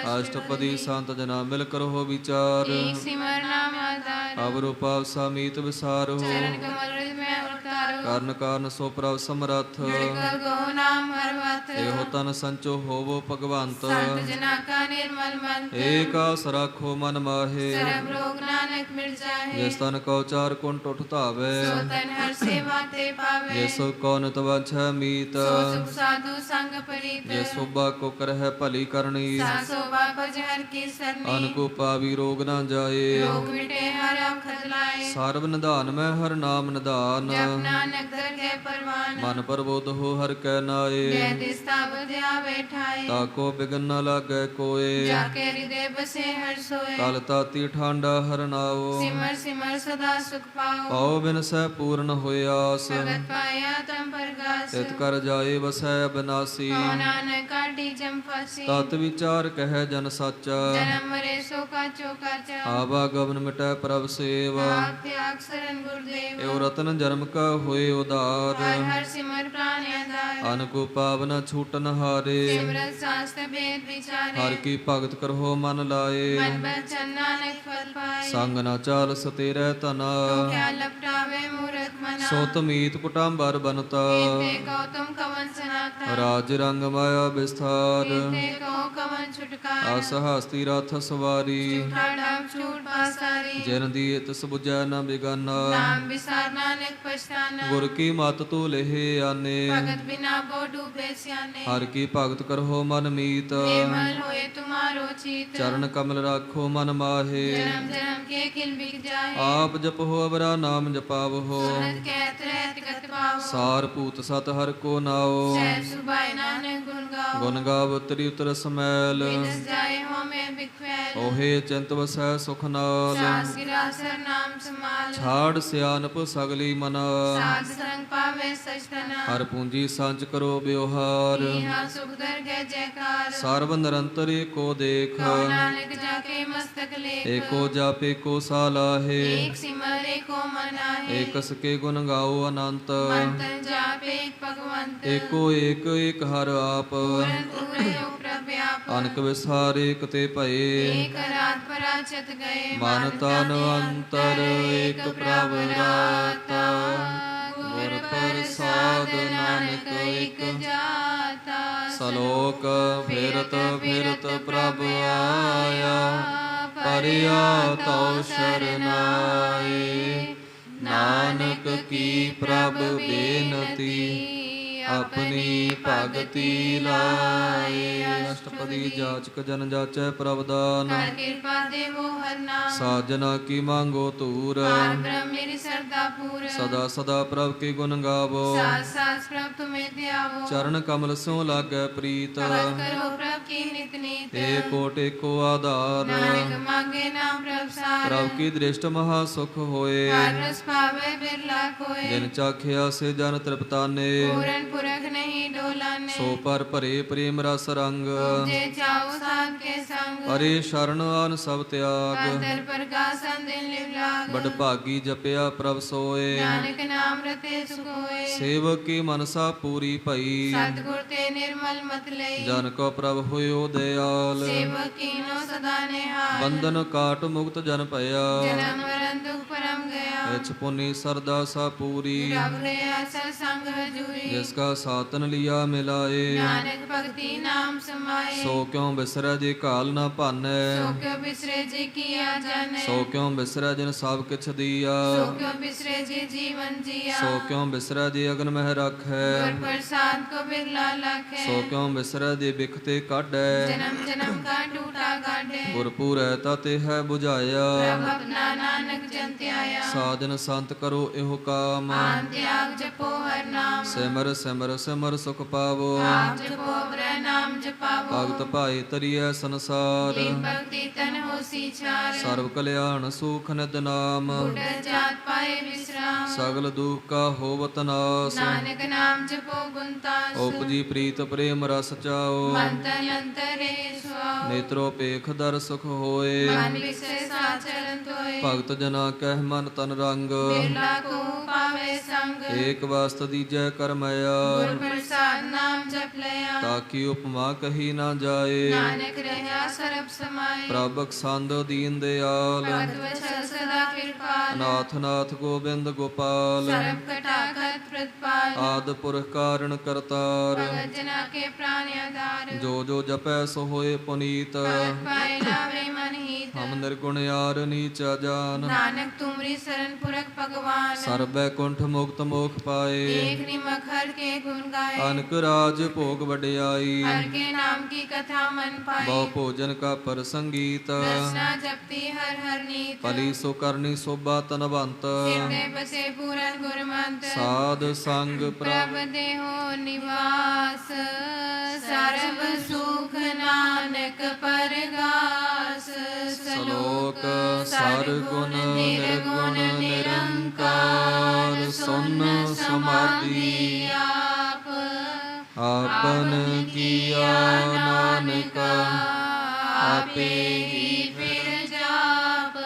ਅਸ਼ਟਪਦੀ ਸੰਤ ਜਨਾ ਮਿਲ ਕਰੋ ਵਿਚਾਰ एक सिमर नाम आधार। ਅਵ ਰੂਪਾਵ ਸਮੀਤ ਵਿਸਾਰੋ चरण कमल हृदय में उतारो। ਕਰਨ ਕਾਰਨ ਸੋ ਪ੍ਰਭ ਸਮਰੱਥ जुड़कर गो नाम हरवत ਇਹੋ ਤਨ ਸੰਚੋ ਹੋਵੋ ਭਗਵੰਤ संत जना का निर्मल मंत्र ਏਕ ਆਸ ਰਾਖੋ ਮਨ ਮਾਹੇ सर्व रोग नानक मिट जाहे ਜਿਸ ਤਨ ਕਉ ਚਾਰ ਕੁੰਟ ਉਠ ਧਾਵੇ सो तन हर सेवा ते पावे ਜਿਸ ਕੋ ਨਿਤ ਵਾਂਛੈ ਮੀਤ सो सुख साधु संग परित ਜੇ ਸੋਭਾ ਕੋ ਕਰਹਿ ਭਲੀ ਕਰਨੀ सा शोभा भज हर की सरनी ਅਨ ਕੋ ਪਾਵੀ ਰੋਗ ਨਾ ਜਾਏ रोग मिटे हर अवखद लाए ਸਰਬ ਨਿਧਾਨ ਮੈਂ ਹਰ ਨਾਮ ਨਿਧਾਨ जप नानक दर के परवान ਮਨ ਪਰਬੋਧ ਹੋ ਹਰ ਕੈ ਨਾਏ जय दिस्ता बध्या बैठाए ਤਾਕੋ ਬਿਗਨ ਨ ਲਾਗੈ ਕੋਏ जाके हृदय बसे हर सोए ਕਲ ਤਾਤੀ ਠਾਂਡਾ ਹਰ ਨਾਓ सिमर सिमर सदा सुख पाओ ਪਾਉ ਬਿਨ ਸਹਿ ਪੂਰਨ ਹੋਇ ਆਸ भगत पाया तम परगास ਤਿਤ ਕਰ ਜਾਏ ਵਸੈ ਅਬਨਾਸੀ कहो नानक काटी जम फांसी ਤਤ ਵਿਚਾਰ ਕਹਿ ਜਨ ਸਾਚਾ जन्म मरे सो का चौकाचा ਆਵਾ ਗਵਨ ਮਿਟੈ ਪ੍ਰਭ ਸੇਵਾ आप त्याग शरण गुरुदेव ਏਉ ਰਤਨ ਜਨਮ ਕਾ ਹੋਏ ਉਦਾਰ हर हर सिमर प्राण आधार ਅਨ ਕੋ ਪਾਵਨ ਛੂਟਨ ਹਾਰੇ सिमरत शास्त्र वेद विचारे ਹਰ ਕੀ ਭਗਤ ਕਰੋ ਮਨ ਲਾਏ मन बचन नानक फल पाए ਸੰਗ ਨਾ ਚਾਲ ਸਤੇਰੈ ਤਨਾ क्या लपटावे मूर्ख मना ਸੋ ਤਮੀਤ ਕੁਟਾਂਬਰ ਬਨਤਾ ते गौतम कवन सनाथा ਰਾਜ ਰੰਗ ਮਾਇਆ ਵਿਸਥਾਰ ते कहो कवन छुटकार ਆਸ ਹਸਤੀ ਰਥ ਸਵਾਰੀ ठाड़म छूट पासारी ਜਿਨ ਦੀ ਤਿਸ ਬੁਝੈ ਨ ਬਿਗਾਨਾ नाम विसार नानक पछताना ਗੁਰ ਕੀ ਮਤ ਤੂ ਲਹਿ ਆਨੇ भगत बिना बो डूबे स्याने ਹਰ ਕੀ ਭਗਤ ਕਰੋ ਮਨ ਮੀਤ निर्मल होए तुम्हारो चीत ਚਰਨ ਕਮਲ ਰਾਖੋ ਮਨ ਮਾਹੇ जन्म जन्म के किल बिक जाए ਆਪ ਜਪੋ ਅਵਰਾ ਨਾਮ ਜਪਾਵੋ सुनत कहत रहत गत पाओ ਸਾਰ ਭੂਤ ਸਤ ਹਰ ਕੋ ਨਾਓ सहज सुभाए नानक गुण गाओ ਗੁਣ ਗਾਵ ਉਤਰੀ ਉਤਰ ਸਮੈਲ बिनस जाए हो में बिखवैल ਓਹੇ ਚਿੰਤ ਵਸੈ ਸੁਖ ਨਾਲ सास गिरासर नाम समाल ਛਾੜ ਸਿਆਨਪ ਸਗਲੀ ਮਨਾ साध संग पावे सचतना ਹਰ ਪੂੰਜੀ ਸੰਚ ਕਰੋ ਬਿਵਹਾਰ यहाँ सुख दर गए जयकार ਸਰਬ ਨਿਰੰਤਰ ਏਕੋ ਦੇਖ कहो नानक जाके मस्तक लेख ਏਕੋ ਜਪ ਏਕੋ ਸਾਲਾਹੇ एक सिमर एको मना है ਏਕਸ ਕੇ ਗੁਣ ਗਾਓ ਅਨੰਤ मंतन जाप एक भगवंत ਏਕੋ ਏਕ ਏਕ ਹਰ ਆਪ पूरन पूरे प्रव्याप ਅਨਕ ਵਿਸਾਰ ਏਕ ਤੇ ਭਏ एक रात पराचत गए ਮਨ ਤਨ ਅੰਤਰ ਏਕ ਪ੍ਰਭ ਰਾਤਾ ਗੁਰ ਪ੍ਰਸਾਦ ਨਾਨਕ ਏਕ जाता ਸਲੋਕ ਫਿਰਤ ਫਿਰਤ ਪ੍ਰਭ ਆਇਆ ਪਰਿਆ ਤਉ ਸ਼ਰਨਾਏ ਨਾਨਕ ਕੀ ਪ੍ਰਭ ਬੇਨਤੀ ਆਪਣੀ ਭਗਤੀ ਲਾਏ ਅਸ਼ਟਪਦੀ ਜਾਚਕ ਜਨ ਜਾਚੈ ਪ੍ਰਭ ਦਾਨ हर कृपा देवो हर नाम ਸਾਜਨਾ ਕੀ ਮੰਗੋ ਤੂਰ पार ब्रह्म मेरी सरदा पूर ਸਦਾ ਸਦਾ ਪ੍ਰਭ ਕੀ ਗੁਣ ਗਾਵੋ सास सास प्रभ तुम्हें ध्यावो ਚਰਨ ਕਮਲ ਸਿਉ ਲਾਗੈ ਪ੍ਰੀਤ भगत करो प्रभ की नित नीत ਏਕੋ ਟੇਕੋ ਆਧਾਰ नानक मांगे नाम प्रभ सार ਪ੍ਰਭ ਕੀ ਦ੍ਰਿਸ਼ਟ ਮਹਾ ਸੁਖ ਹੋਏ हर रस पावे बिरला कोय ਜਿਨ ਚਾਖਿਆ ਸੇ ਜਨ ਤ੍ਰਿਪਤਾਨੇ पूरन पुरख नहीं डोलाने ਸੋ ਪਰ ਭਰੇ ਪ੍ਰੇਮ ਰਸ ਰੰਗ जे चाओ साध के संग ਹਰੇ ਸ਼ਰਨ ਆਨ ਸਭ ਤਿਆਗ अंतर प्रकाशन दिन लिव लाग ਬੜ ਭਾਗੀ ਜਪਿਆ ਪ੍ਰਭ ਸੋਏ नानक नाम रते सुख होए ਸੇਵਕ ਕੀ ਮਨਸਾ ਪੂਰੀ ਭਈ सतगुर ते निर्मल मत लई ਜਨ ਕੋ ਪ੍ਰਭ ਹੋਇਓ ਦਇਆਲ सेवक कीनो सदा निहाल ਬੰਧਨ ਕਾਟ ਮੁਕਤ ਜਨ ਭਇਆ जन्म मरण दुख परम गया ਇਛ ਪੁਨੀ ਸਰਦਾ ਸਾ ਪੂਰੀ प्रभ गया सर संग हजूरी ਜਿਸ ਕਾ ਸਾਤਨ ਲਿਆ ਮਿਲਾਏ नानक भक्ति नाम समाए ਸੋ ਕਿਉ ਬਿਸਰੈ ਜੇ ਕਾਲ ਨਾ ਭਾਨੈ सो क्यों बिसरे जी किया जाने ਸੋ ਕਿਉ ਬਿਸਰੈ ਜਿਨ ਸਭ ਕਿਛ ਦੀਆ सो क्यों बिसरे जी जीवन जिया ਸੋ ਕਿਉ ਬਿਸਰੈ ਜੇ ਅਗਨ ਮਹਿ ਰੱਖੈ गुर प्रसाद को बिरला लखे ਸੋ ਕਿਉ ਬਿਸਰੈ ਜੇ ਬਿਖਤੇ ਕਾਢੈ जन्म जन्म का टूटा गाढ़े ਗੁਰ ਪੂਰੈ ਤਤੇ ਹੈ 부ਝਾਇਆ प्रभ अपना नानक जन त्याया ਸਾਜਨ ਸੰਤ ਕਰੋ ਇਹੋ ਕਾਮ आन त्याग जपो हर नाम ਸਿਮਰ ਸਿਮਰ ਸਿਮਰ ਸੁਖ ਪਾਵੋ आप जपो ब्रह नाम जपावो ਭਗਤ ਭਾਈ ਤਰੀਐ ਸੰਸਾਰ लीन भक्ति तन होसी छार ਸਰਬ ਕਲਿਆਣ ਸੁਖ ਨਿਤ ਨਾਮ उडर जात पाए विश्राम ਸਗਲ ਦੁਖ ਕਾ ਹੋਵਤ ਨਾਸ नानक नाम जपो गुणतास ਉਪਜੀ ਪ੍ਰੀਤ ਪ੍ਰੇਮ ਰਸ ਚਾਓ मन तन अंतरे सुआओ ਨੇਤਰੋ ਪੇਖ ਦਰ ਸੁਖ ਹੋਏ मन विषय साचरण तोय ਭਗਤ ਜਨਾ ਕਹਿ ਮਨ ਤਨ ਰੰਗ बिरला को पावे संग ਸੰਗ ਏਕ ਵਾਸਤ ਦੀਜੈ ਕਰਮਇਆ ਗੁਰ ਪ੍ਰਸਾਦ ਨਾਮ ਜਪ ਲਿਆ ਤਾਕੀ ਉਪਮਾ ਕਹੀ ਨਾ ਜਾਏ ਨਾਨਕ ਰਹਿਆ ਸਰਬ ਸਮਾਏ ਪ੍ਰਭ ਸੰਦ ਦੀਨ ਦਿਆਲ ਭਗਤ ਵਛਲ ਸਦਾ ਕਿਰਪਾਲ ਨਾਥ ਨਾਥ ਗੋਬਿੰਦ ਗੋਪਾਲ ਸਰਬ ਕਟਾਖਤ ਪ੍ਰਤਪਾਲ ਆਦ ਪੁਰਖ ਕਾਰਣ ਕਰਤਾਰ ਭਗਤ ਜਨਾ ਕੇ ਪ੍ਰਾਨ ਆਧਾਰ ਜੋ ਜੋ ਜਪੈ ਸੋ ਹੋਏ ਪੁਨੀਤ ਭਗਤ ਪਾਏ ਲਾਵੇ ਮਨ ਹੀਤ ਹਮ ਨਿਰਗੁਣ ਯਾਰ ਨੀਚ ਜਾਨ ਨਾਨਕ ਤੁਮਰੀ ਸਰਣ ਪੁਰਖ ਭਗਵਾਨ ਸਰਬੈ ਕੁੰਠ ਮੁਕਤ ਮੋਖ ਪਾਏ ਏਕ ਨਿਮਕ ਹਰ ਕੇ ਗੁਣ ਗਾਏ ਅਨਕ ਰਾਜ ਭੋਗ ਵਡਿਆਈ हर के नाम की कथा मन पाई ਬਹੁ ਭੋਜਨ ਕਾ ਪ੍ਰਸੰਗੀਤ रसना जपती हर हर नीत ਭਲੀ ਸੋ ਕਰਨੀ ਸੋਭਾ ਤਨਵੰਤ सिरदे बसे पूरन गुरमंत ਸਾਧ ਸੰਗ ਪ੍ਰਭ प्रभ देहो निवास सर्व सुख नानक परगास ਸ਼ਲੋਕ ਸਰਗੁਣ ਨਿਰਗੁਣ ਨਿਰੰਕਾਰ ਸੁਨ ਸਮਾਧੀ आप ਆਪਨ ਕੀਆ ਨਾਨਕ आपे ही फिर जाप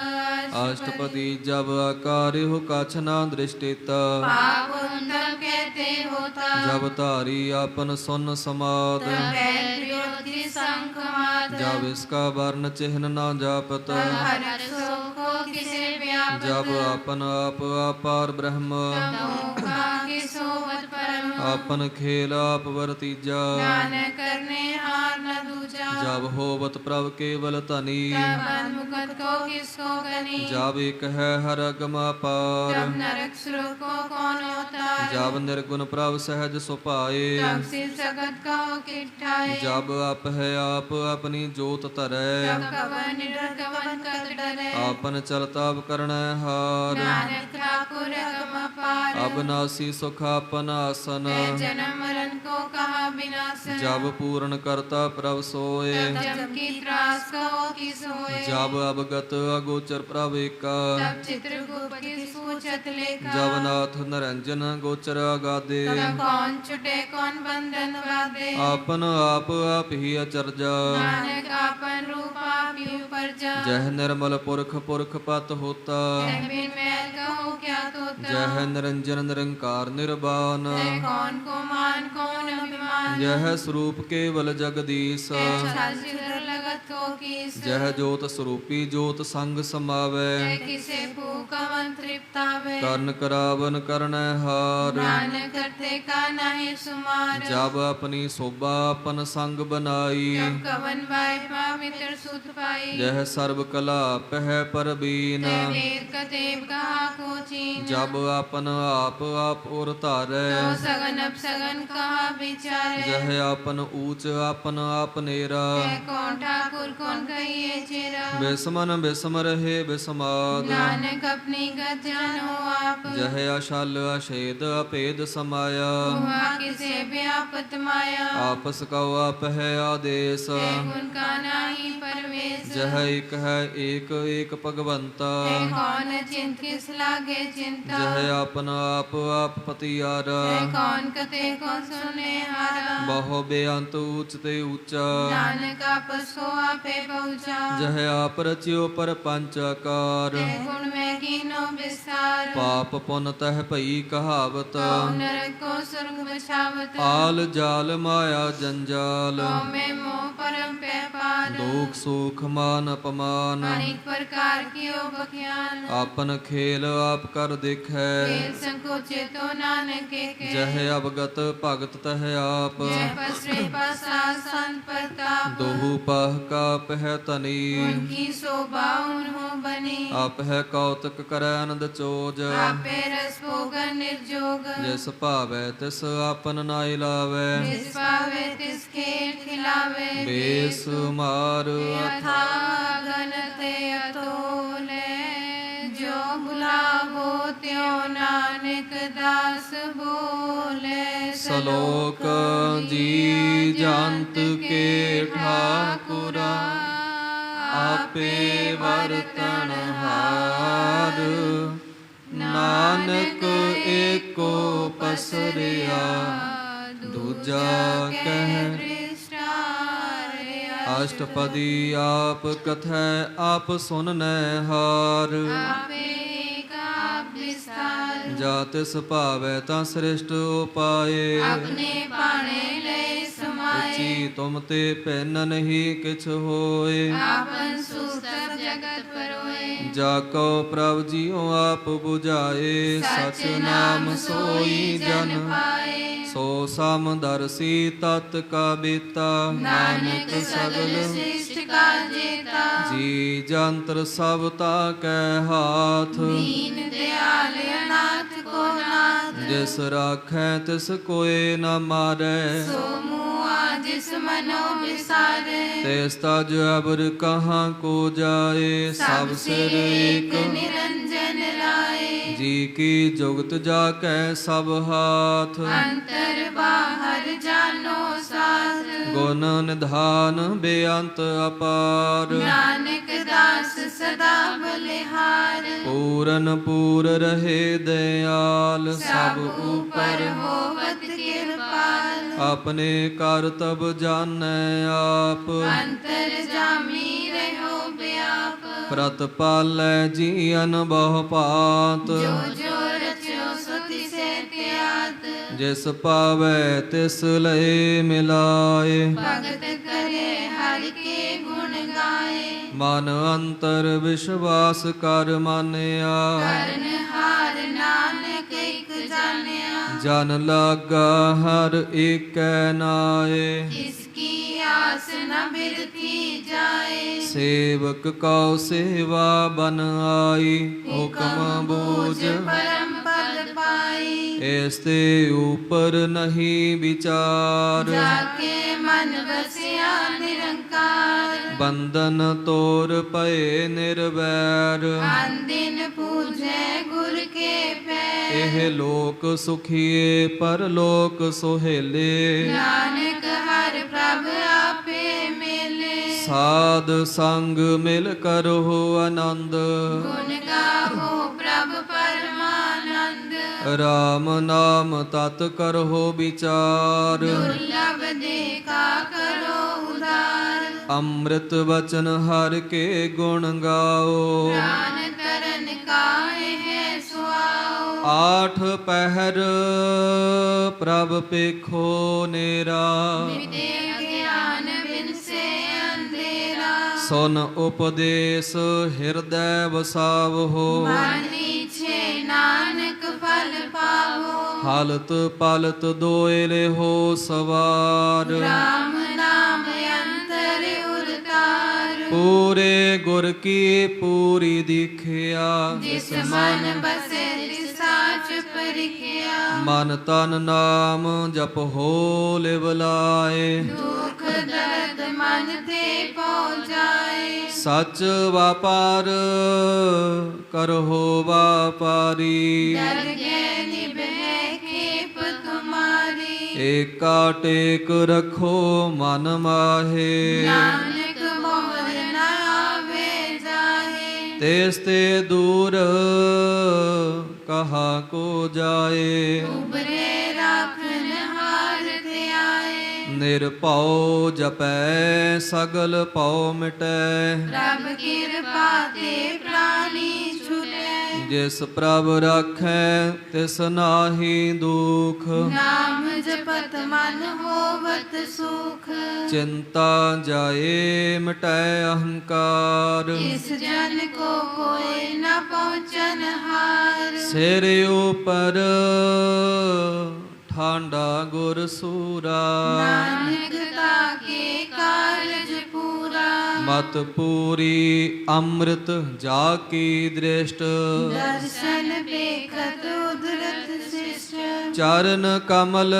ਅਸ਼ਟਪਦੀ ਜਬ ਆਕਾਰਿਹੁ ਕਛ ਨਾ ਦ੍ਰਿਸ਼ਟਿਤ पाप उन्दम कहते होता ਜਬ ਧਾਰੀ ਆਪਨ ਸੁਨ ਸਮਾਦ बैल विरोधी शंख मात ਜਬ ਇਸਕਾ ਵਰਨ ਚਿਹਨ ਨਾ ਜਾਪਤ हर सुखो किसे व्यापत ਜਬ ਆਪਨ ਆਪ ਆਪਾਰ ਬ੍ਰਹਮ तमोका के सोवत परम ਆਪਨ ਖੇਲ ਆਪ ਵਰਤੀਜਾ नानक करने हार न दूजा ਜਬ ਹੋਵਤ ਪ੍ਰਭ ਕੇਵਲ ਧਨੀ तब मुकत को किसको गनी ਜਬ ਇਕ ਹੈ ਹਰ ਅਗਮਾ ਪਾਰ तब नरक सुर को कौन उतार ਜਬ ਨਿਰਗੁਣ ਪ੍ਰਭ ਸਹਿਜ ਸੁਭਾਏ तब सिर सगत कहो किठाए ਜਬ ਆਪ ਹੈ ਆਪ ਆਪਣੀ ਜੋਤ ਧਰੈ तब कवन निडर कवन कत डरे ਆਪਨ ਚਲਤਾਵ ਕਰਣੈ ਹਾਰ नानक ठाकुर अगम अपार ਅਬਨਾਸੀ ਸੁਖ ਆਪਨ ਆਸਨ है जन्म मरण को कहा विनाशन ਜਬ ਪੂਰਨ ਕਰਤਾ ਪ੍ਰਭ ਸੋਏ तब जम की त्रास कहो किस होए ਜਬ ਅਵਗਤ ਅਗੋਚਰ ਪ੍ਰਭ ਏਕਾ तब चित्रगुप्त किस पूछत लेखा ਜਬ ਨਾਥ ਨਰੰਜਨ ਗੋਚਰ ਅਗਾਦੇ तब कौन छुटे कौन बंधन बाधे ਆਪਨ ਆਪ ਆਪ ਹੀ ਅਚਰਜਾ नानक आपन रूप आप ही ऊपर जा ਜਹ ਨਿਰਮਲ ਪੁਰਖ ਪੁਰਖ ਪਤ ਹੋਤਾ तह बिन मैल कहो क्या तोता ਜਹ ਨਿਰੰਜਨ ਨਿਰੰਕਾਰ ਨਿਰਵਾਨ तह कौन को मान कौन अभिमान ਜਹ ਸਰੂਪ ਕੇਵਲ ਜਗਦੀਸ਼ तह छल चित्र लगत को कीस ਜਹ ਜੋਤ ਸਰੂਪੀ ਜੋਤ ਸੰਗ ਸਮਾਵੈ तह किसे भूकवन तृप्तावे ਕਰਨ ਕਰਾਵਨ ਕਰਣੈ ਹਾਰ नानक करते का नाहि सुमार ਜਬ ਆਪਣੀ ਸੋਭਾ ਆਪਨ ਸੰਗ ਬਨਾਈ तब कवन बाय पवित्र सुत पाई ਜਹ ਸਰਬ ਕਲਾ ਪਹਿ ਪਰਬੀਨ तह वेद कतेब कहा को चीन ਜਬ ਆਪਨ ਆਪ ਆਪ ਉਰ ਧਾਰੈ तो सगन अब सगन कहा विचारे ਜਹ ਆਪਨ ਊਚ ਆਪਨ ਆਪ ਨੇਰਾ तह कौन ठाकुर कौन कहिए चेरा ਬਿਸਮਨ ਬਿਸਮ ਰਹੇ ਬਿਸਮਾਦ नानक अपनी गत जानो आप ਜਹ ਅਸ਼ਲ ਅਸ਼ੇਦ ਅਪੇਦ ਸਮਾਇਆ हुआ किसे व्यापत माया ਆਪਸ ਕਉ ਆਪ ਹੈ ਆਦੇਸ तह उनका नाही परवेश ਜਹ ਇਕ ਹੈ ਏਕ ਏਕ ਭਗਵੰਤਾ तह कौन चिंत किस लागे चिंता ਜਹ ਆਪਨ ਆਪ ਆਪ ਪਤਿਆਰਾ तह कौन कते को सुने हारा ਬਹੁ ਬੇਅੰਤ ਊਚ ਤੇ ਊਚਾ नानक आपस को आपे पहुँचा ਜਹ ਆਪ ਰਚਿਓ ਪਰ ਪੰਚ ਆਕਾਰ तह गुण में कीनो विस्तार ਪਾਪ ਪੁੰਨ ਤਹ ਭਈ ਕਹਾਵਤ कौ नरक को स्वर्ग बछावत ਆਲ ਜਾਲ ਮਾਇਆ ਜੰਜਾਲ कौ में मोह परम व्यापार ਦੁਖ ਸੁਖ ਮਾਨ ਅਪਮਾਨ अनेक प्रकार की बख्यान ਆਪਨ ਖੇਲ ਆਪ ਕਰ ਦੇਖੈ खेल संकोचे तो नानक के ਜਹ ਅਵਗਤ ਭਗਤ ਤਹ ਆਪ जय पसरे पासा संत प्रताप ਦੋਹੂ ਪਾਹ ਕਾ ਪਹਿ ਤਨੀ उनकी शोभा उन्हों बनी ਆਪ ਹੈ ਕੌਤਕ ਕਰੈ ਅਨੰਦ ਚੋਜ आपे रस भोगन निर्जोग ਜਿਸ ਭਾਵੈ ਤਿਸ ਆਪਨ ਨਾਇ ਲਾਵੈ जिस पावे तिस खेल खिलावे ਬੇਸ ਮਾਰ अथा गनते अतोले जो बुलावो त्यो नानक दास बोले ਸਲੋਕ ਜੀ ਜੰਤ ਕੇ ਠਾਕੁਰਾ ਆਪੇ ਵਰਤਨ ਹਾਰ ਨਾਨਕ ਏਕੋ ਪਸਰਿਆ ਦੂਜਾ ਕਹਿ ਅਸ਼ਟਪਦੀ ਆਪ ਕਥੈ ਆਪ ਸੁਨਨੈ ਹਾਰ आपे का विस्तार ਜਾ ਤਿਸ ਭਾਵੈ ਤਾਂ ਸ੍ਰਿਸ਼ਟ ਉਪਾਏ ਆਪਣੇ ਪਾਣੇ ਲੈ ਸਮਾਏ ਉੱਚੀ ਤੁਮ ਤੇ ਭਿੰਨ ਨਹੀਂ ਕਿਛ ਹੋਏ ਆਪਨ ਸੂਤਰ ਜਗਤ ਪਰੋਏ ਜਾ ਕਉ ਪ੍ਰਭ ਜੀਉ ਆਪ 부ਝਾਏ ਸਚ ਨਾਮ ਸੋਈ ਜਨ ਪਾਏ ਸੋ ਸਮਦਰਸੀ ਤਤ ਕਾ ਬੀਤਾ ਨਾਨਕ ਸਗਲ ਸ੍ਰਿਸ਼ਟ ਕਾ ਜੇਤਾ ਜੀ ਜੰਤਰ ਸਭ ਤਾ ਕੈ ਹਾਥ ਦੀਨ ਦਿਆਲ ਅਨਾਥ ਕੋ ਨਾਥ ਜਿਸ ਰਾਖੈ ਤਿਸ ਕੋਇ ਨ ਮਾਰੈ ਸੋ ਮੂਆ ਜਿਸ ਮਨੋ ਵਿਸਾਰੇ ਤਿਸ ਤਜ ਅਬਰ ਕਹਾਂ ਕੋ ਜਾਏ ਸਭ ਸਿਰ ਏਕ ਨਿਰੰਜਨ ਲਾਏ ਜੀ ਕੀ ਜੁਗਤ ਜਾ ਕੈ ਸਭ ਹਾਥ ਅੰਤਰ ਬਾਹਰ ਜਾਨੋ ਸਾਥ ਗੁਣ ਨਿਧਾਨ ਬੇਅੰਤ ਅਪਾਰ ਨਾਨਕ ਦਾਸ ਸਦਾ ਬਲਿਹਾਰ ਪੂਰਨ ਪੂਰ ਰਹੇ ਦਇਆਲ ਸਭ ਉਪਰ ਹੋਵਤ ਕਿਰਪਾਲ ਆਪਣੇ ਕਰਤਬ ਜਾਣੈ ਆਪ ਅੰਤਰ ਜਾਮੀ ਰਹੋ ਬਿਆਪ ਪ੍ਰਤਪਾਲੈ ਜੀਅਨ ਬਹੁ ਭਾਂਤ ਜੋ ਜੋ ਰਚਿਓ ਸੋ ਤਿਸੇ ਤਿਆਤ ਜਿਸ ਪਾਵੈ ਤਿਸ ਲਏ ਮਿਲਾਏ ਭਗਤ ਕਰੇ ਹਰਿ ਕੇ ਗੁਣ ਗਾਏ ਮਨ ਅੰਤਰ ਵਿਸ਼ਵਾਸ ਕਰ ਮਾਨਿਆ ਕਰਨ ਹਾਰ ਨਾਨਕ ਇਕ ਜਾਣਿਆ ਜਨ ਲਾਗਾ ਹਰ ਏਕੈ ਨਾਏ ਇਸ ਕੀ ਆਸ ਨ ਬਿਰਤੀ ਜਾਏ ਸੇਵਕ ਕਉ ਸੇਵਾ ਬਨ ਆਈ ਹੁਕਮ ਬੂਝ ਪਰਮ ਪਦ ਪਾਈ ਇਸ ਤੇ ਉਪਰ ਨਹੀਂ ਵਿਚਾਰ ਜਾਕੇ ਮਨ ਵਸਿਆ ਨਿਰੰਕਾਰ ਬੰਧਨ ਤੋਰ ਪਏ ਨਿਰਵੈਰ ਅਨ ਦਿਨ ਪੂਜੈ ਗੁਰ ਕੇ ਪੈਰ ਇਹ ਲੋਕ ਸੁਖੀਏ ਪਰਲੋਕ ਸੁਹੇਲੇ ਨਾਨਕ ਹਰ ਪ੍ਰਭ ਆਪੇ ਮਿਲੇ ਸਾਧ ਸੰਗ ਮਿਲ ਕਰਹੁ ਆਨੰਦ ਗੁਣ ਗਾਵੋ ਪ੍ਰਭ ਪਰਮਾਨੰਦ ਰਾਮ ਨਾਮ ਤਤ ਕਰਹੁ ਵਿਚਾਰ ਦੁਰਲਭ ਦੇਖਾ ਕਰੋ ਉਦਾਰ ਅੰਮ੍ਰਿਤ ਵਚਨ ਹਰ ਕੇ ਗੁਣ ਗਾਓ ਪ੍ਰਾਨ ਤਰਨ ਕਾਏ ਹੈ ਸੁਆਓ ਆਠ ਪਹਿਰ ਪ੍ਰਭ ਪੇਖੋ ਨੇਰਾ ਮਿਟੇ ਅਗਿਆਨ ਬਿਨਸੇ ਅੰਧੇਰਾ ਸੁਨ ਉਪਦੇਸ਼ ਹਿਰਦੈ ਵਸਾਵਹੁ ਬਾਣੀ ਛੇ ਨਾਨਕ ਫਲ ਪਾਵੋ ਹਾਲਤ ਪਾਲਤ ਦੋਇ ਲਿਹੋ ਸਵਾਰ ਰਾਮ ਨਾਮ ਅੰਤਰ ਉਰਤਾਰ ਪੂਰੇ ਗੁਰ ਕੀ ਪੂਰੀ ਦਿਖਿਆ ਜਿਸ ਮਨ ਬਸੇ ਤਿਸ ਸਾਚ ਪਰਿਖਿਆ ਮਨ ਤਨ ਨਾਮ ਜਪ ਹੋ ਲਿਵ ਲਾਏ ਦੁਖ ਦਰਦ ਮਨ ਤੇ ਪਹੁ ਜਾਏ ਸਚ ਵਾਪਾਰ ਕਰਹੁ ਵਾਪਾਰੀ ਡਰ ਗਏ ਨਿਭੈ ਖੇਪ ਤੁਮਾਰੀ ਏਕਾ ਟੇਕ ਰਖੋ ਮਨ ਮਾਹੇ ਨਾਨਕ ਮੋਹ ਨ ਆਵੇ ਜਾਹੇ ਤੇਸ ਤੇ ਦੂਰ ਕਹਾ ਕੋ ਜਾਏ ਉਬਰੇ ਰਾਖਨ ਹਾਰ ਧਿਆਏ ਨਿਰਭਉ ਜਪੈ ਸਗਲ ਭਉ ਮਿਟੈ ਪ੍ਰਭ ਕਿਰਪਾ ਤੇ ਪ੍ਰਾਨੀ ਛੁਟੈ ਜਿਸ ਪ੍ਰਭ ਰਾਖੈ ਤਿਸ ਨਾਹੀ ਦੁਖ ਨਾਮ ਜਪਤ ਮਨ ਹੋਵਤ ਸੁਖ ਚਿੰਤਾ ਜਾਏ ਮਿਟੈ ਅਹੰਕਾਰ ਇਸ ਜਨ ਕੋ ਕੋਈ ਨ ਪਹੁੰਚਨ ਹਾਰ ਸਿਰ ਉਪਰ ਠਾਂਡਾ ਗੁਰ ਸੂਰਾ ਨਾਨਕ ਤਾਕੇ ਕਾਰਜ ਪੂਰਾ ਮਤ ਪੂਰੀ ਅੰਮ੍ਰਿਤ ਜਾ ਕੀ ਦ੍ਰਿਸ਼ਟ ਦਰਸ਼ਨ ਵੇਖਤ ਉਦਰਤ ਸਿਸ਼ਟ ਚਰਨ ਕਮਲ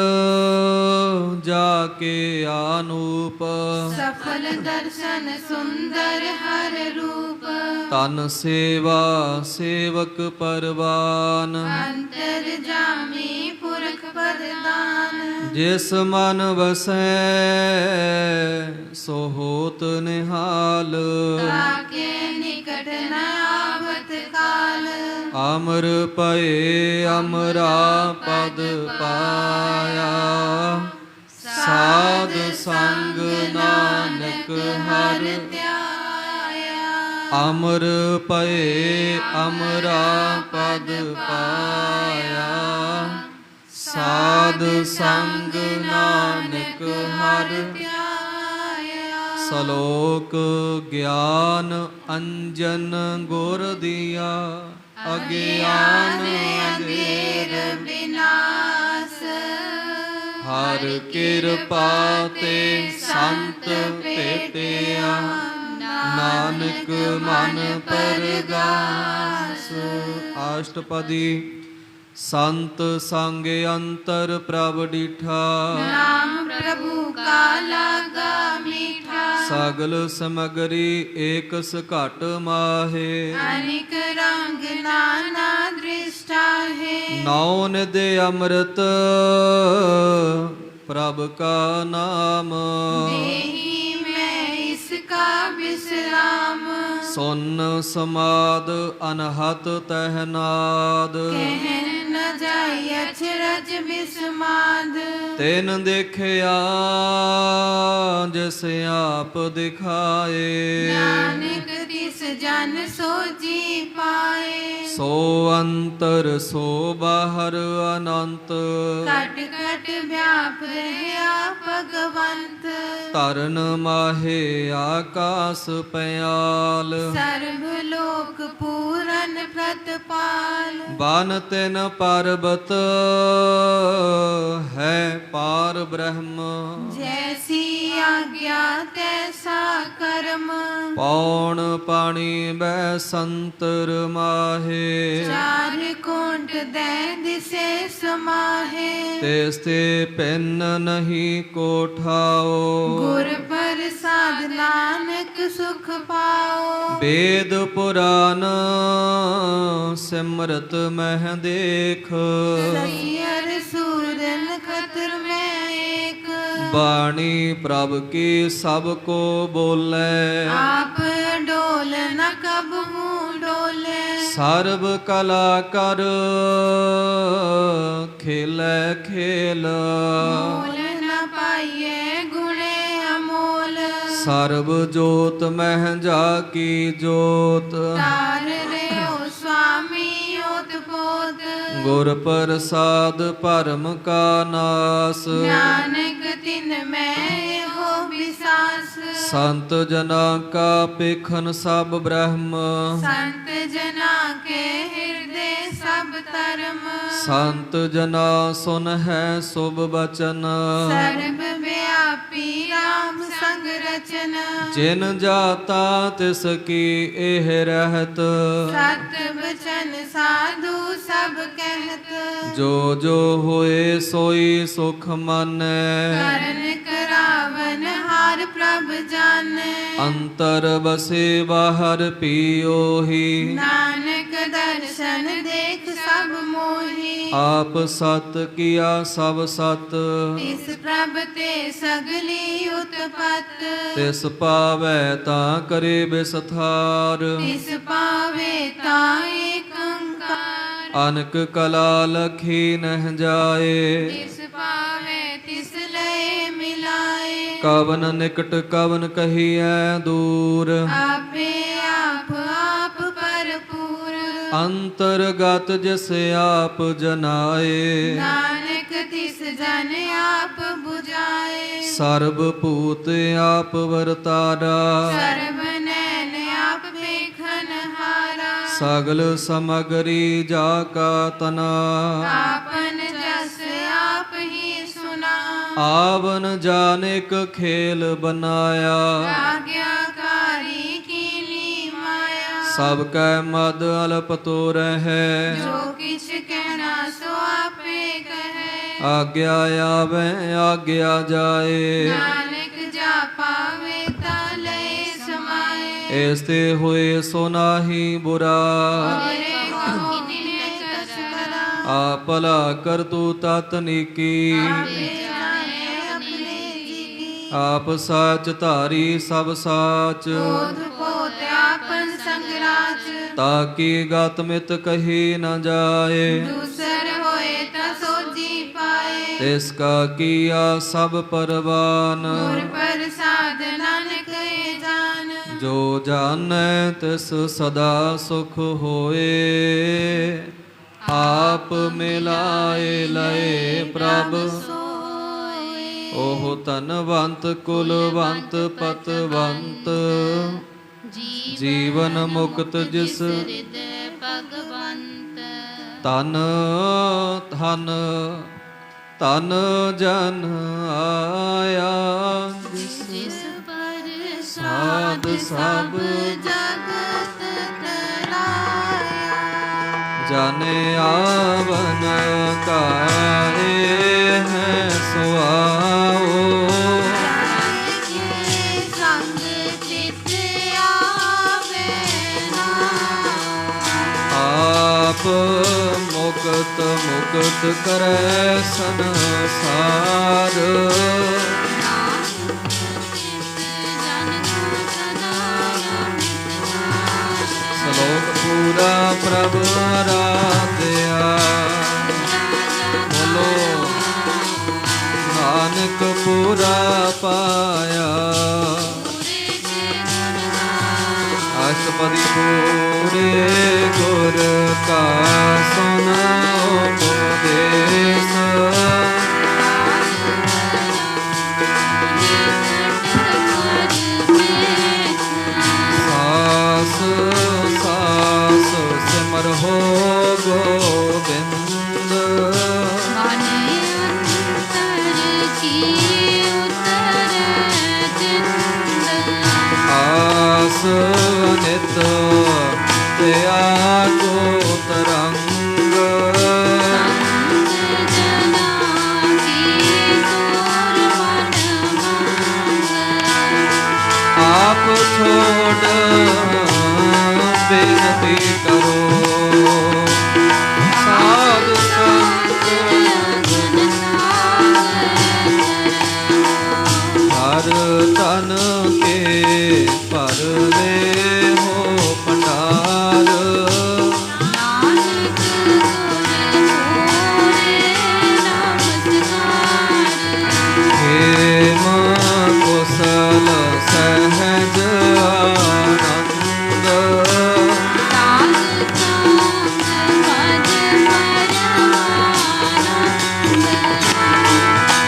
ਜਾ ਕੇ ਆਨੂਪ ਸਫਲ ਦਰਸ਼ਨ ਸੁੰਦਰ ਹਰ ਰੂਪ ਤਨ ਸੇਵਾ ਸੇਵਕ ਪਰਵਾਨ ਅੰਤਰ ਜਾਮੀ ਪੁਰਖ ਪਰਦਾਨ ਜਿਸ ਮਨ ਵਸੈ ਸੋ ਹੋਤ ਨਿਹਾਲ ਤਾਕੇ ਨਿਕਟ ਨ ਆਵਤ ਕਾਲ ਅਮਰ ਪਏ ਅਮਰਾ ਪਦ ਪਾਇਆ ਸਾਧ ਸੰਗ ਨਾਨਕ ਹਰ ਧਿਆਇਆ ਅਮਰ ਪਏ ਅਮਰਾ ਪਦ ਪਾਇਆ, ਸਾਧ ਸੰਗ ਨਾਨਕ ਹਰ ਧਿਆਇਆ। ਸਲੋਕ ਗਿਆਨ ਅੰਜਨ ਗੁਰ ਦੀਆ, ਅਗਿਆਨ ਅੰਧੇਰ ਵਿਨਾਸ਼। ਹਰ ਕਿਰਪਾ ਤੇ ਸੰਤ ਭੇਟਿਆ, ਨਾਨਕ ਮਨ ਪਰਗਾਸ। ਅਸ਼ਟਪਦੀ। ਸੰਤ ਸੰਗ ਅੰਤਰ ਪ੍ਰਭ ਡੀਠਾ, ਨਾਮ ਪ੍ਰਭੂ ਕਾ ਲਾਗਾ ਮੀਠਾ। ਸਗਲ ਸਮਗਰੀ ਏਕਸ ਘਟ ਮਾਹੇ, ਅਨੇਕ ਰੰਗ ਨਾਨਾ ਦ੍ਰਿਸ਼ਟਾ ਹੈ। ਨੌ ਨਿਧ ਅੰਮ੍ਰਿਤ ਪ੍ਰਭ ਕਾ ਨਾਮ, ਦੇਹੀ ਮੈਂ ਇਸਕਾ ਵਿਸਰਾਮ। ਸੁਨ ਸਮਾਦ ਅਨਹਤ ਤਹਿ ਨਾਦ, ਕਹਿਨ ਨ ਜਾਈ ਅਚਰਜ ਬਿਸਮਾਦ। ਤੈਨ ਦੇਖਿਆ ਜਿਸ ਆਪ ਦਿਖਾਏ, ਨਾਨਕ ਤਿਸ ਜਨ ਸੋਜੀ ਪਾਏ। ਸੋ ਅੰਤਰ ਸੋ ਬਾਹਰ ਅਨੰਤ, ਘਟ ਘਟ ਵਿਆਪ ਰਹਿਆ ਭਗਵੰਤ। ਧਰਨ ਮਾਹੇ ਆਕਾਸ ਪਿਆਲ, ਸਰਬ ਲੋਕ ਪੂਰਨ ਪ੍ਰਤਪਾਲ। ਬਨ ਤਿਨ ਪਰਬਤ ਹੈ ਪਾਰ ਬ੍ਰਹਮ, ਜੈਸੀ ਆਗਿਆ ਤੈਸਾ ਕਰਮ। ਪੌਣ ਪਾਣੀ ਬੈ ਸੰਤਰ ਮਾਹੇ, ਚਾਰ ਕੋਟ ਦੇ ਦਿਸੇ ਸਮਾਹੇ। ਤਿਸ ਤੇ ਪਿੰਨ ਨਹੀਂ ਕੋਠਾਓ, ਗੁਰ ਪ੍ਰਸਾਦ ਨਾਨਕ ਸੁਖ ਪਾਓ। ਵੇਦ ਪੁਰਾਨ ਸਿਮਰਤ ਮਹਿ ਦੇਖ, ਸਈਅਰ ਸੂਰਨ ਖਤਰ ਮੈਂ ਏਕ। ਬਾਣੀ ਪ੍ਰਭ ਕੀ ਸਭ ਕੋ ਬੋਲੇ, ਆਪ ਡੋਲ ਨ ਕਬਹੂ ਡੋਲੇ। ਸਰਬ ਕਲਾ ਕਰ ਖੇਲੇ ਖੇਲ, ਮੋਲ ਨ ਪਾਈਏ ਗੁਣੇ ਅਮੋਲ। ਸਰਬ ਜੋਤ ਮਹਿ ਜਾ ਕੀ ਜੋਤ, ਤਾਰ ਰਿਓ ਸੁਆਮੀ ਓਤ ਪੋਤ। ਗੁਰ ਪ੍ਰਸਾਦ ਭਰਮ ਕਾ ਨਾਸ, ਨਾਨਕ ਤਿਨ ਮੈਂ ਇਹੋ ਵਿਸਾਸ। ਸੰਤ ਜਨਾ ਕਾ ਪੇਖਨ ਸਭ ਬ੍ਰਹਮ, ਸੰਤ ਜਨਾ ਕੇ ਹਿਰਦੇ ਸਭ ਧਰਮ। ਸੰਤ ਜਨਾ ਸੁਨ ਹੈ ਸੁਭ ਬਚਨ, ਸਰਬ ਵਿਆਪੀ ਰਾਮ ਸੰਗ ਰਚਨ। ਜਿਨ ਜਾਤਾ ਤਿਸ ਕੀ ਇਹ ਰਹਿਤ, ਸਤ ਬਚਨ ਸਾਧੂ ਸਭ ਕਹਿਤ। ਜੋ ਜੋ ਹੋਏ ਸੋਈ ਸੁਖ ਮਾਨੈ, ਕਰਨ ਕਰਾਵਨ ਹਾਰ ਪ੍ਰਭ ਜਾਣੈ। ਅੰਤਰ ਬਸੇ ਬਾਹਰ ਪੀਓਹੀ, ਨਾਨਕ ਦਰਸ਼ਨ ਦੇਖ ਸਭ ਮੋਹੀ। ਆਪ ਸਤ ਕੀਆ ਸਭ ਸਤ, ਤਿਸ ਪ੍ਰਭ ਤੇ ਸਗਲੀ ਉਤਪਤ। ਤਿਸ ਪਾਵੈ ਤਾਂ ਕਰੇ ਬਿਸਥਾਰ, ਤਿਸ ਪਾਵੇ ਤਾਂ ਏਕ ਓੰਕਾਰ। ਅਨਕ ਕਲਾ ਲਖੀ ਨਹਿ ਜਾਏ, ਤਿਸ ਪਾਵੇ ਤਿਸ ਲਏ ਮਿਲਾਏ। ਕਵਨ ਨਿਕਟ ਕਵਨ ਕਹੀਐ ਦੂਰ, ਆਪੇ ਆਪ ਆਪ ਭਰਪੂਰ। ਅੰਤਰਗਤ ਜਿਸ ਆਪ ਜਨਾਏ, ਨਾਨਕ ਤਿਸ ਜਨ ਆਪ 부ਝਾਏ। ਸਰਬ ਭੂਤ ਆਪ ਵਰਤਾਰਾ, ਸਰਬ ਨੈਣ ਆਪ ਵੇਖਨ ਹਾਰਾ। ਸਗਲ ਸਮਗਰੀ ਜਾ ਕਾ ਤਨਾ, ਆਪਨ ਜਸ ਆਪ ਹੀ ਸੁਨਾ। ਆਵਨ ਜਾਨਿਕ ਖੇਲ ਬਨਾਇਆ, ਆਗਿਆਕਾਰੀ ਕੀਨੀ ਮਾਇਆ। ਸਭ ਕੈ ਮਦ ਅਲਪ ਤੋ ਰਹੈ, ਜੋ ਕਿਛ ਕਹਿਣਾ ਸੋ ਆਪੇ ਕਹੈ। ਆਗਿਆ ਆਵੈ ਆਗਿਆ ਜਾਏ, ਨਾਨਕ ਜਾ ਪਾਵੇ ਤਾ ਲਏ ਸਮਾਏ। ਏਸ ਤੇ ਹੋਏ ਸੋ ਨਾਹੀ ਬੁਰਾ, ਮੇਰੇ ਕਹੋ ਕਿਨੇ ਕਛ ਕਰਾ। ਆਪ ਭਲਾ ਕਰ ਤੂ ਤਤ ਨੀਕੀ, ਆਪੇ ਜਾਣੇ ਆਪਣੇ ਜੀ ਕੀ। ਆਪ ਸਾਚ ਧਾਰੀ ਸਭ ਸਾਚ, ਬੋਧ ਪੋਤ ਆਪਨ ਸੰਗਰਾਜ। ਤਾਕੀ ਗਤ ਮਿਤ ਕਹੀ ਨ ਜਾਏ, ਦੂਸਰ ਹੋਏ ਤਾ ਸੋਜੀ ਪਾਏ। ਤਿਸ ਕਾ ਕੀਆ ਸਭ ਪਰਵਾਨ, ਗੁਰ ਪ੍ਰਸਾਦ ਨਾਨਕ ਏ ਜਾਨ। जो जानै तिस सदा सुख होए, आप मिलाए लए प्रभ सोए। ओह धनवंत कुलवंत पतवंत, जीवन मुक्त जिस हृदय भगवंत। तन धन तन जन आया जिस जिस पर साध साध सब जगत तराया। जाने आवन काहे हैं सुआओ, जान के संग चित आवे नाम। आप मुक्त मुक्त करे संसार, नानक चित जन को सदा अमित नाम। श्लोक पूरा प्रभु आराध्या। बोलो नानक पूरा पाया, अष्टपदी पूरे गुर का सुना उपदेश, सास सास सिमर हो गोविंद, आस नित त्यागो तरंग, आप छोड़ बेनती करो, साधु संत हर तन के परले हो भंडार, हेम कुशल सहज आनंद,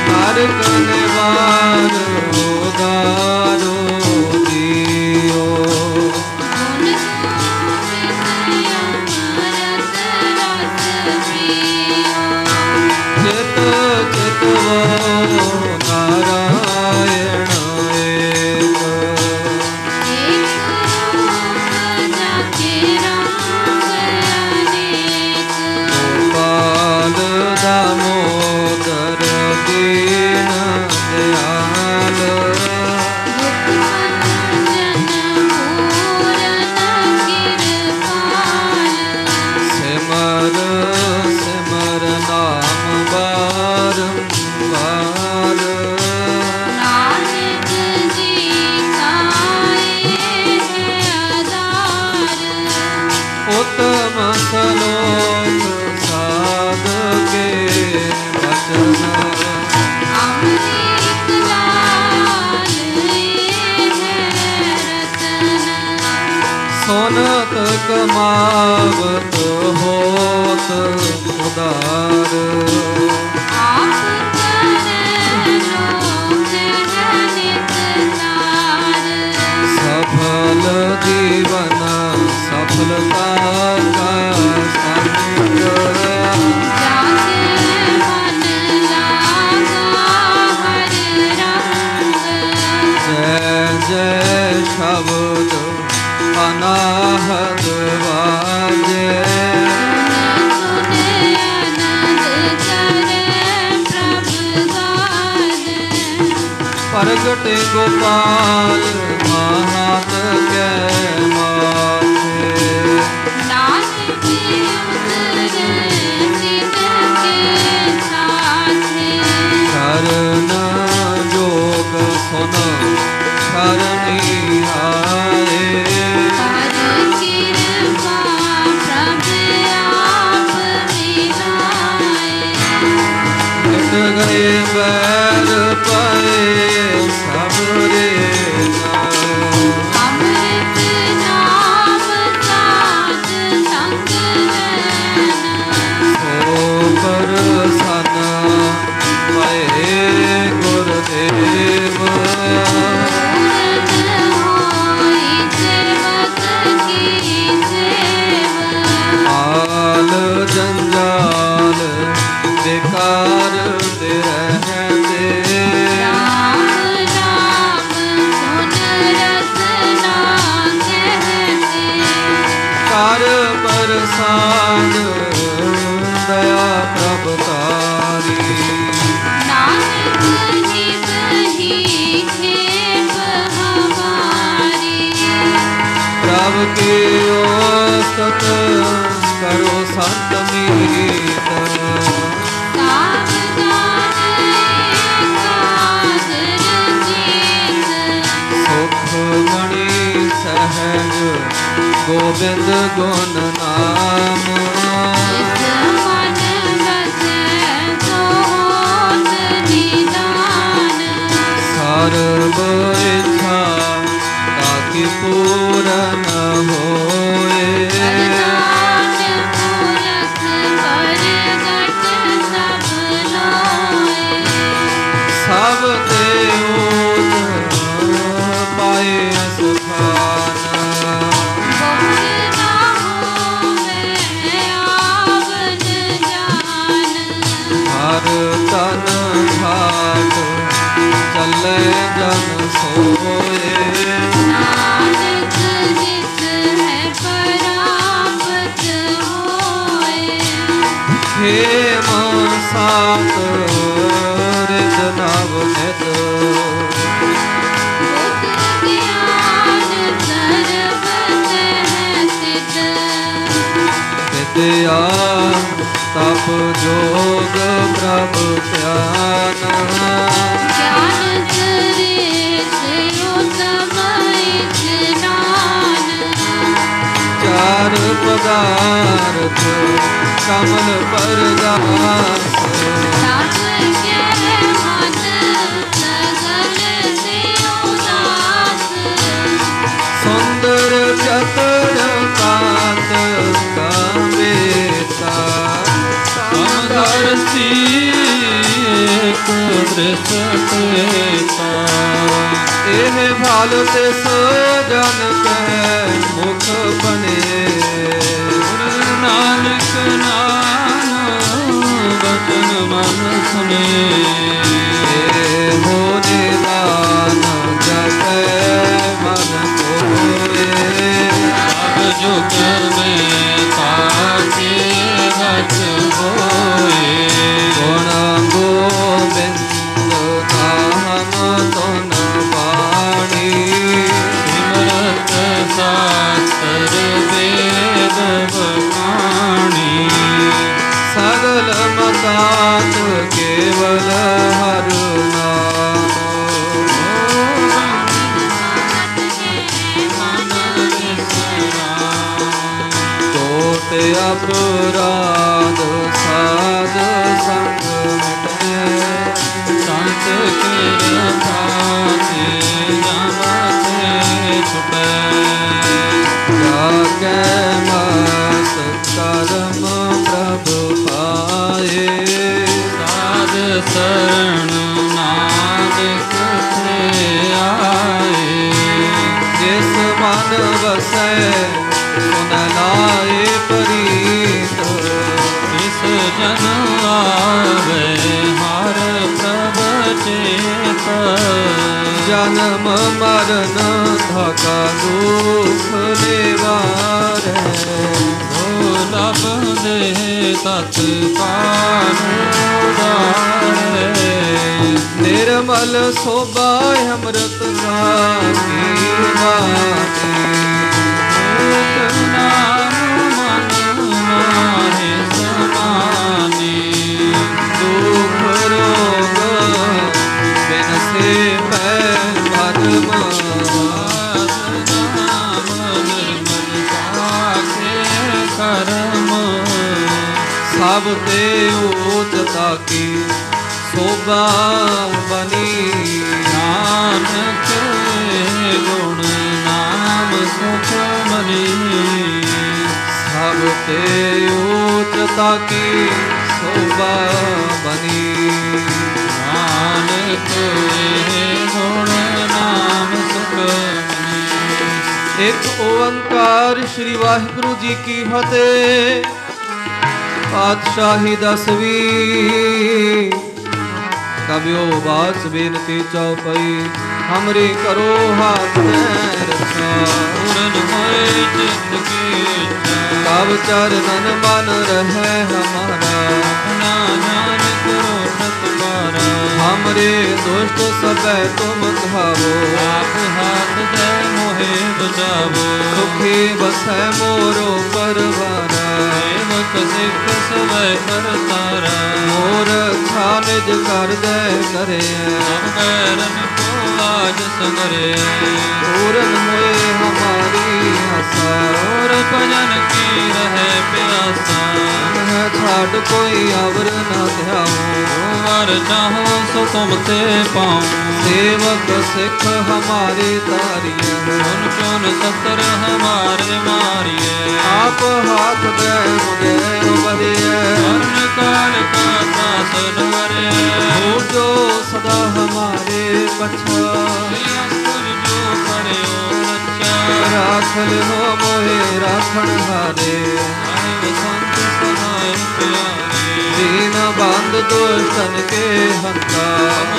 हर कनवार उदारो दियो, चित चितवो नारायण एक, गोपाल दामोदर दीन दयाल, सिमर सिमर नाम बारंबार, उत्तम श्लोक साध के वचन, सोनत कमावत होत उदार, सफल जीवन सफलता का संग, जय जय शब्द अनाहत बाजे, प्रगटे गोपाल महात के माथे, शरण जोग सुन शरणी आए, मिट गए बैर पाए सबरे नाम, ਪ੍ਰਸਾਦ ਦਇਆ ਪ੍ਰਭ ਤਾਰੀ। नानक नित ही खेप हमारी। ਪ੍ਰਭ ਕੀ ਉਸਤਤ ਕਰੋ ਸੰਤ ਮੀਤ। सावधान एकाग्र चित। ਸੁਖ ਮਣੀ ਸਹਿਜ ਗੋਬਿੰਦ ਗੁਣ ਨਾਮ। जिस मन बसे सो होत निदान। ਸਰਬ ਇੱਛਾ ਤਾਕਿ ਪੂਰਨ ਹੋਏ। वरदान मूलक प्रगट सब लोए। ਸਭ ਤੇ ਓਜ ਪਾਏ ਸੁਖਾਨ। बहुर ना होवे आवन जान। ਹਰ ਤਨ ਘਾਟ ਚੱਲੇ ਜਨ ਸੋਏ। नानक जिस है परापत होए। ਹੇ ਮਨ ਸਾਤ ਰਿਤ ਨਵ ਨਿਤ। बुद्ध ज्ञान सर्व तह सिद्ध। ਵਿਦਿਆ ਤਪ ਜੋਗ ਪ੍ਰਭ ਧਿਆਨ। ज्ञान सरित उत्तम स्नान। ਚਾਰ ਪਦਾਰਥ ਕਮਲ ਪਰਦਾਸ। तप के मन सगल से उदास। ਸੁੰਦਰ ਚਤੁਰ ਕਾਂਤ ਕਾਵੇਤਾ। ਸਮਦਰਸੀ ਏਕ ਦ੍ਰਿਸ਼ਟੇਤਾ। ਇਹ ਫਲ ਤੇ ਸੋ ਜਨ ਕਹਿ ਮੁਖ ਬਨੇ। ਗੁਰੂ ਨਾਨਕ ਨਾਮ ਬਚਨ ਮਨ ਸੁਨੇ। ਹੋ ਨਿਦਾਨ ਜਪੈ ਮਨ ਕੋਏ। ਸਭ ਜੁਗ ਮੈਂ ਤਾਕੇ ਰਚ ਹੋਏ। ਗੁਣ ਗੋਬਿੰਦ ਨਾਮ ਤੁਨ ਬਾਣੀ। ਸਿਮਰਤ ਸਾਸਤਰ ਵੇਦ ਬਖਾਣੀ। ਸਗਲ ਮਤਾਤ ਕੇਵਲ ਹਰ ਨਾਮ। ਤੋਟ ਅਪਰਾਧ ਸਾਧ ਸੰਗ ਮਿਟੈ। ਸੰਤ ਕਿਰਪਾਤੀ ਜਮਤੇ ਛੁਟੈ। ਜਾ ਕੈ ਮਸ ਕਰਮ ਪ੍ਰਭ ਪਾਏ। ਸਾਧ ਸਰਣ ਨਾਨਕ ਤੇ ਆਏ। ਜਿਸ ਮਨ ਵਸੈ ਸੁਨ ਲਾਏ ਪ੍ਰੀਤ। ਇਸ ਜਨ ਆਵੇ ਹਰ ਪ੍ਰਭ ਚੇਤ। ਜਨਮ ਮਰਨ ਧਾਕਾ ਦੁਖ ਨਿਵਾਰੈ। ਲਭ ਦੇ ਤਤ ਕਾਲ ਉਦਾਰੇ। ਨਿਰਮਲ ਸੋਭਾ ਅੰਮ੍ਰਿਤ ਸਾਖੀ ਬਾਣੀ। ਏਕ ਨਾਮ ਮਨ ਮਾਹੇ ਸਮਾਨੀ। ਦੁਖ ਰੋਗ ਬਿਨ ਸੇ ਪੈ ਪਰਮ। ਨਾਮ ਨਿਰਮਲ ਸਾਖੇ ਕਰਮ। ਸਭ ਤੇ ਓਜ ਤਾਕੀ ਸੋਭਾ ਬਣੀ। ਨਾਨਕ ਗੁਣ ਨਾਮ ਸੁਖ ਮਨੀ। ਸਭ ਤੇ ਓਜ ਤਾਕੀ ਸੋਭਾ ਬਣੀ। ਨਾਨਕ ਗੁਣ ਨਾਮ ਸੁਖ ਮਨੀ। ਇੱਕ ਓੰਕਾਰ ਸ੍ਰੀ ਵਾਹਿਗੁਰੂ ਜੀ ਕੀ ਫਤਿਹ। ਪਾਤਸ਼ਾਹੀ ਦਸਵੀਂ ਕਬਿਓ ਬਾਸ ਬੇਨਤੀ ਚਉਪਈ। ਹਮਰੇ ਕਰੋ ਹਾਥ ਰਖਾ। ਪੂਰਨ ਹੋਏ ਚਿਤ ਕੀ ਇੱਛਾ। तब चरणन मन रहे हमारा, अपना ज्ञान करो सतबारा। हमरे दुष्ट सबे तुम खावो, आप हाथ दे मोहे बचावो। सुखी बसै मोरो परवारा, सेवक सिख सवै करतारा। मोर अच्छा निज कर दे करे, सब बैरन को आज संगरे। पूरन होए हमारी आशा, और भजन की रहे प्यासा। है छाड़ कोई अवर न ध्याओ, वर चाहो सो तुम ते पाऊं। सेवक सिख हमारे तारिये, चुन चुन सतर हमारे मारिए। आप हाथ दे मुझे उबरिए, वर्ण काल का त्रास डरे। हो जो सदा हमारे पछा, असुर जो करे रक्षा। राख लो मोहे राखण हारे, साहिब संत सहाय प्यारे। दीन बांध दुष्टन के हंता,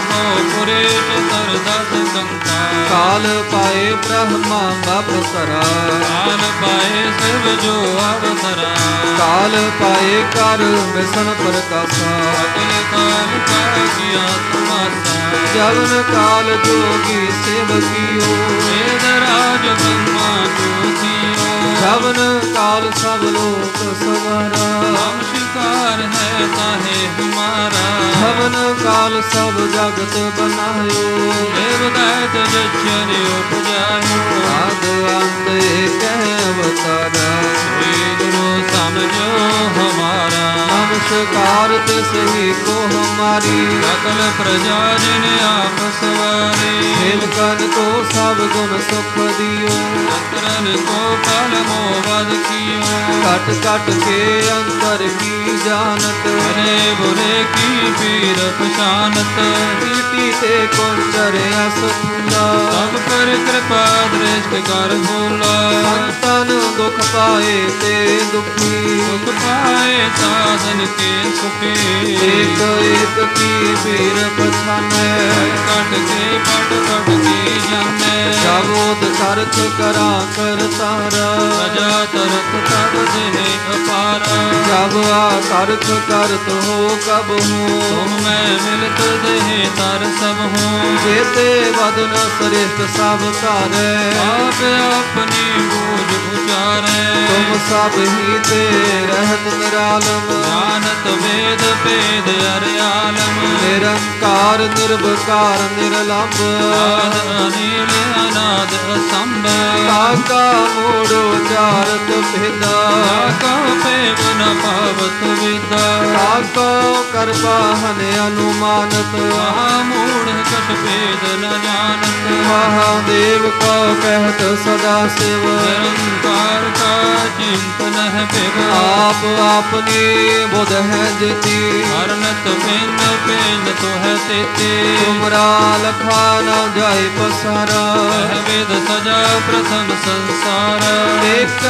हो पुरेश सरदस गंगा। काल पाए ब्रह्मा बपसरा, काल पाए शिव जो अवतरा। काल पाए कर मिशन प्रकाशा, अगल काल का किया तमाशा। जवन काल जोगी सेवकियो, वेद राज ब्रह्मा ज्योतियो। जवन काल सब लोक सवारा, हम शिकार है ताहे हमारा। जवन काल सब जगत बनायो, देव दैत जक्षर उपजायो। आद अंत एक अवतारा, कोई गुरु समझो हमारा। नमस्कार तिसही को हमारी, सकल प्रजा जिन आप सवारी। सेवकन को सब गुण सुख दियो, शत्रन को फल मोहबद कियो। कट कट के अंतर की जानत, भले बुरे की पीर पशानत। कीटी ते कुंचर अस फूला, सब पर कृपा दृष्ट कर भूला। संतन दुख पाए ते दुखी, सुख पाए साधन के सुखी। एक एक की पीर पछाने, कट के पट पट की जाने। जावोद करत करा कर तारा, प्रजा तरत तब दिने अपारा। जब आ करत करत हो कब हो, तुम मैं मिलत देहे तर सब हूँ। जेते वदन श्रेष्ठ सब तारे, आप अपनी बूझ उचारे। तुम सब ही ते रहत निरालम, जानत वेद भेद अर्यालम। निरंकार निर्विकार निर्लंब, आद अनिल अनाद असंभ। काका मूढ़ो चारत भेदा, काका पेव न पावत विदा। काको करबाहन अनुमानत, महामूढ़ कछ भेद न जानत। महादेव को कहत सदा शिव, निरंकार का चिंतन है विभ। आप आपनी बुध है जिति, हरनत भिन्न भिन्न तो है तेते। तुमरा लखा न जाय पसारा, वह वेद सजा प्रथम संसार। एक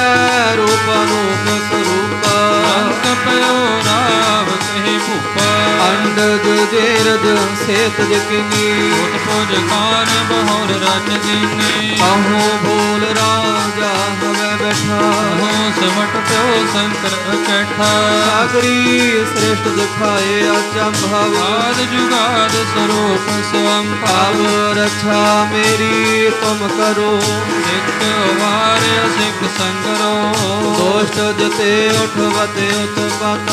रूप अनूप स्वरूप, अंक पयो राव कही भूपा। अंडज जेरज सेत जकिनी, उत्पुज खान बहुर रच दीनी। अहो भोल राजा हवे बैठा, हो सिमट प्यो शंकर अकैठा। सागरी श्रेष्ठ दिखाए अचंभव, आद जुगाद स्वरूप स्वयं अब रक्षा मेरी तुम करो, सिख वार सिख संगरो। दोष्ट जते उठवते उत्पन्न,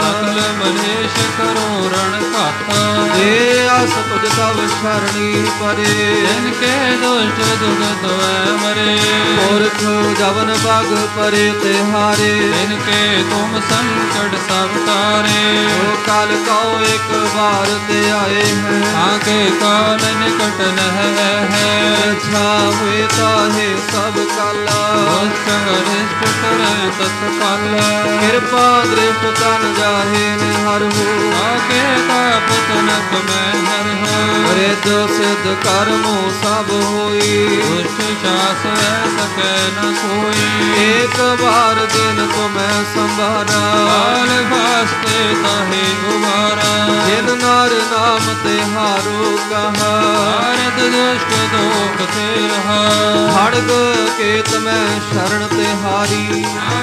सकल मलेश करो रण खाता। जे आस तुझ तब शरणी परे, जिनके दुष्ट दुगत वै मरे। पुरख जवन बाग परे तिहारे, जिनके तुम संकट सब तारे। जो काल को एक बार ते आए हैं, आगे काल निकट नह है। रक्षा हुए ताहे सब काला, दुष्ट वरिष्ठ करे तत्काल। कृपा दृष्ट तन जाहे निहर हो, आगे का पतनक में हर हो। रिद्ध सिद्ध कर्मो सब होई, दुष्ट शास सके न कोई। एक बार दिन तुम्हें संभारा, काल वास्ते ताहे उबारा। जिन नार नाम ते हारो कहा, भारत दुष्ट दोख ते रहा। खड़ग केत में शरण ते हारी,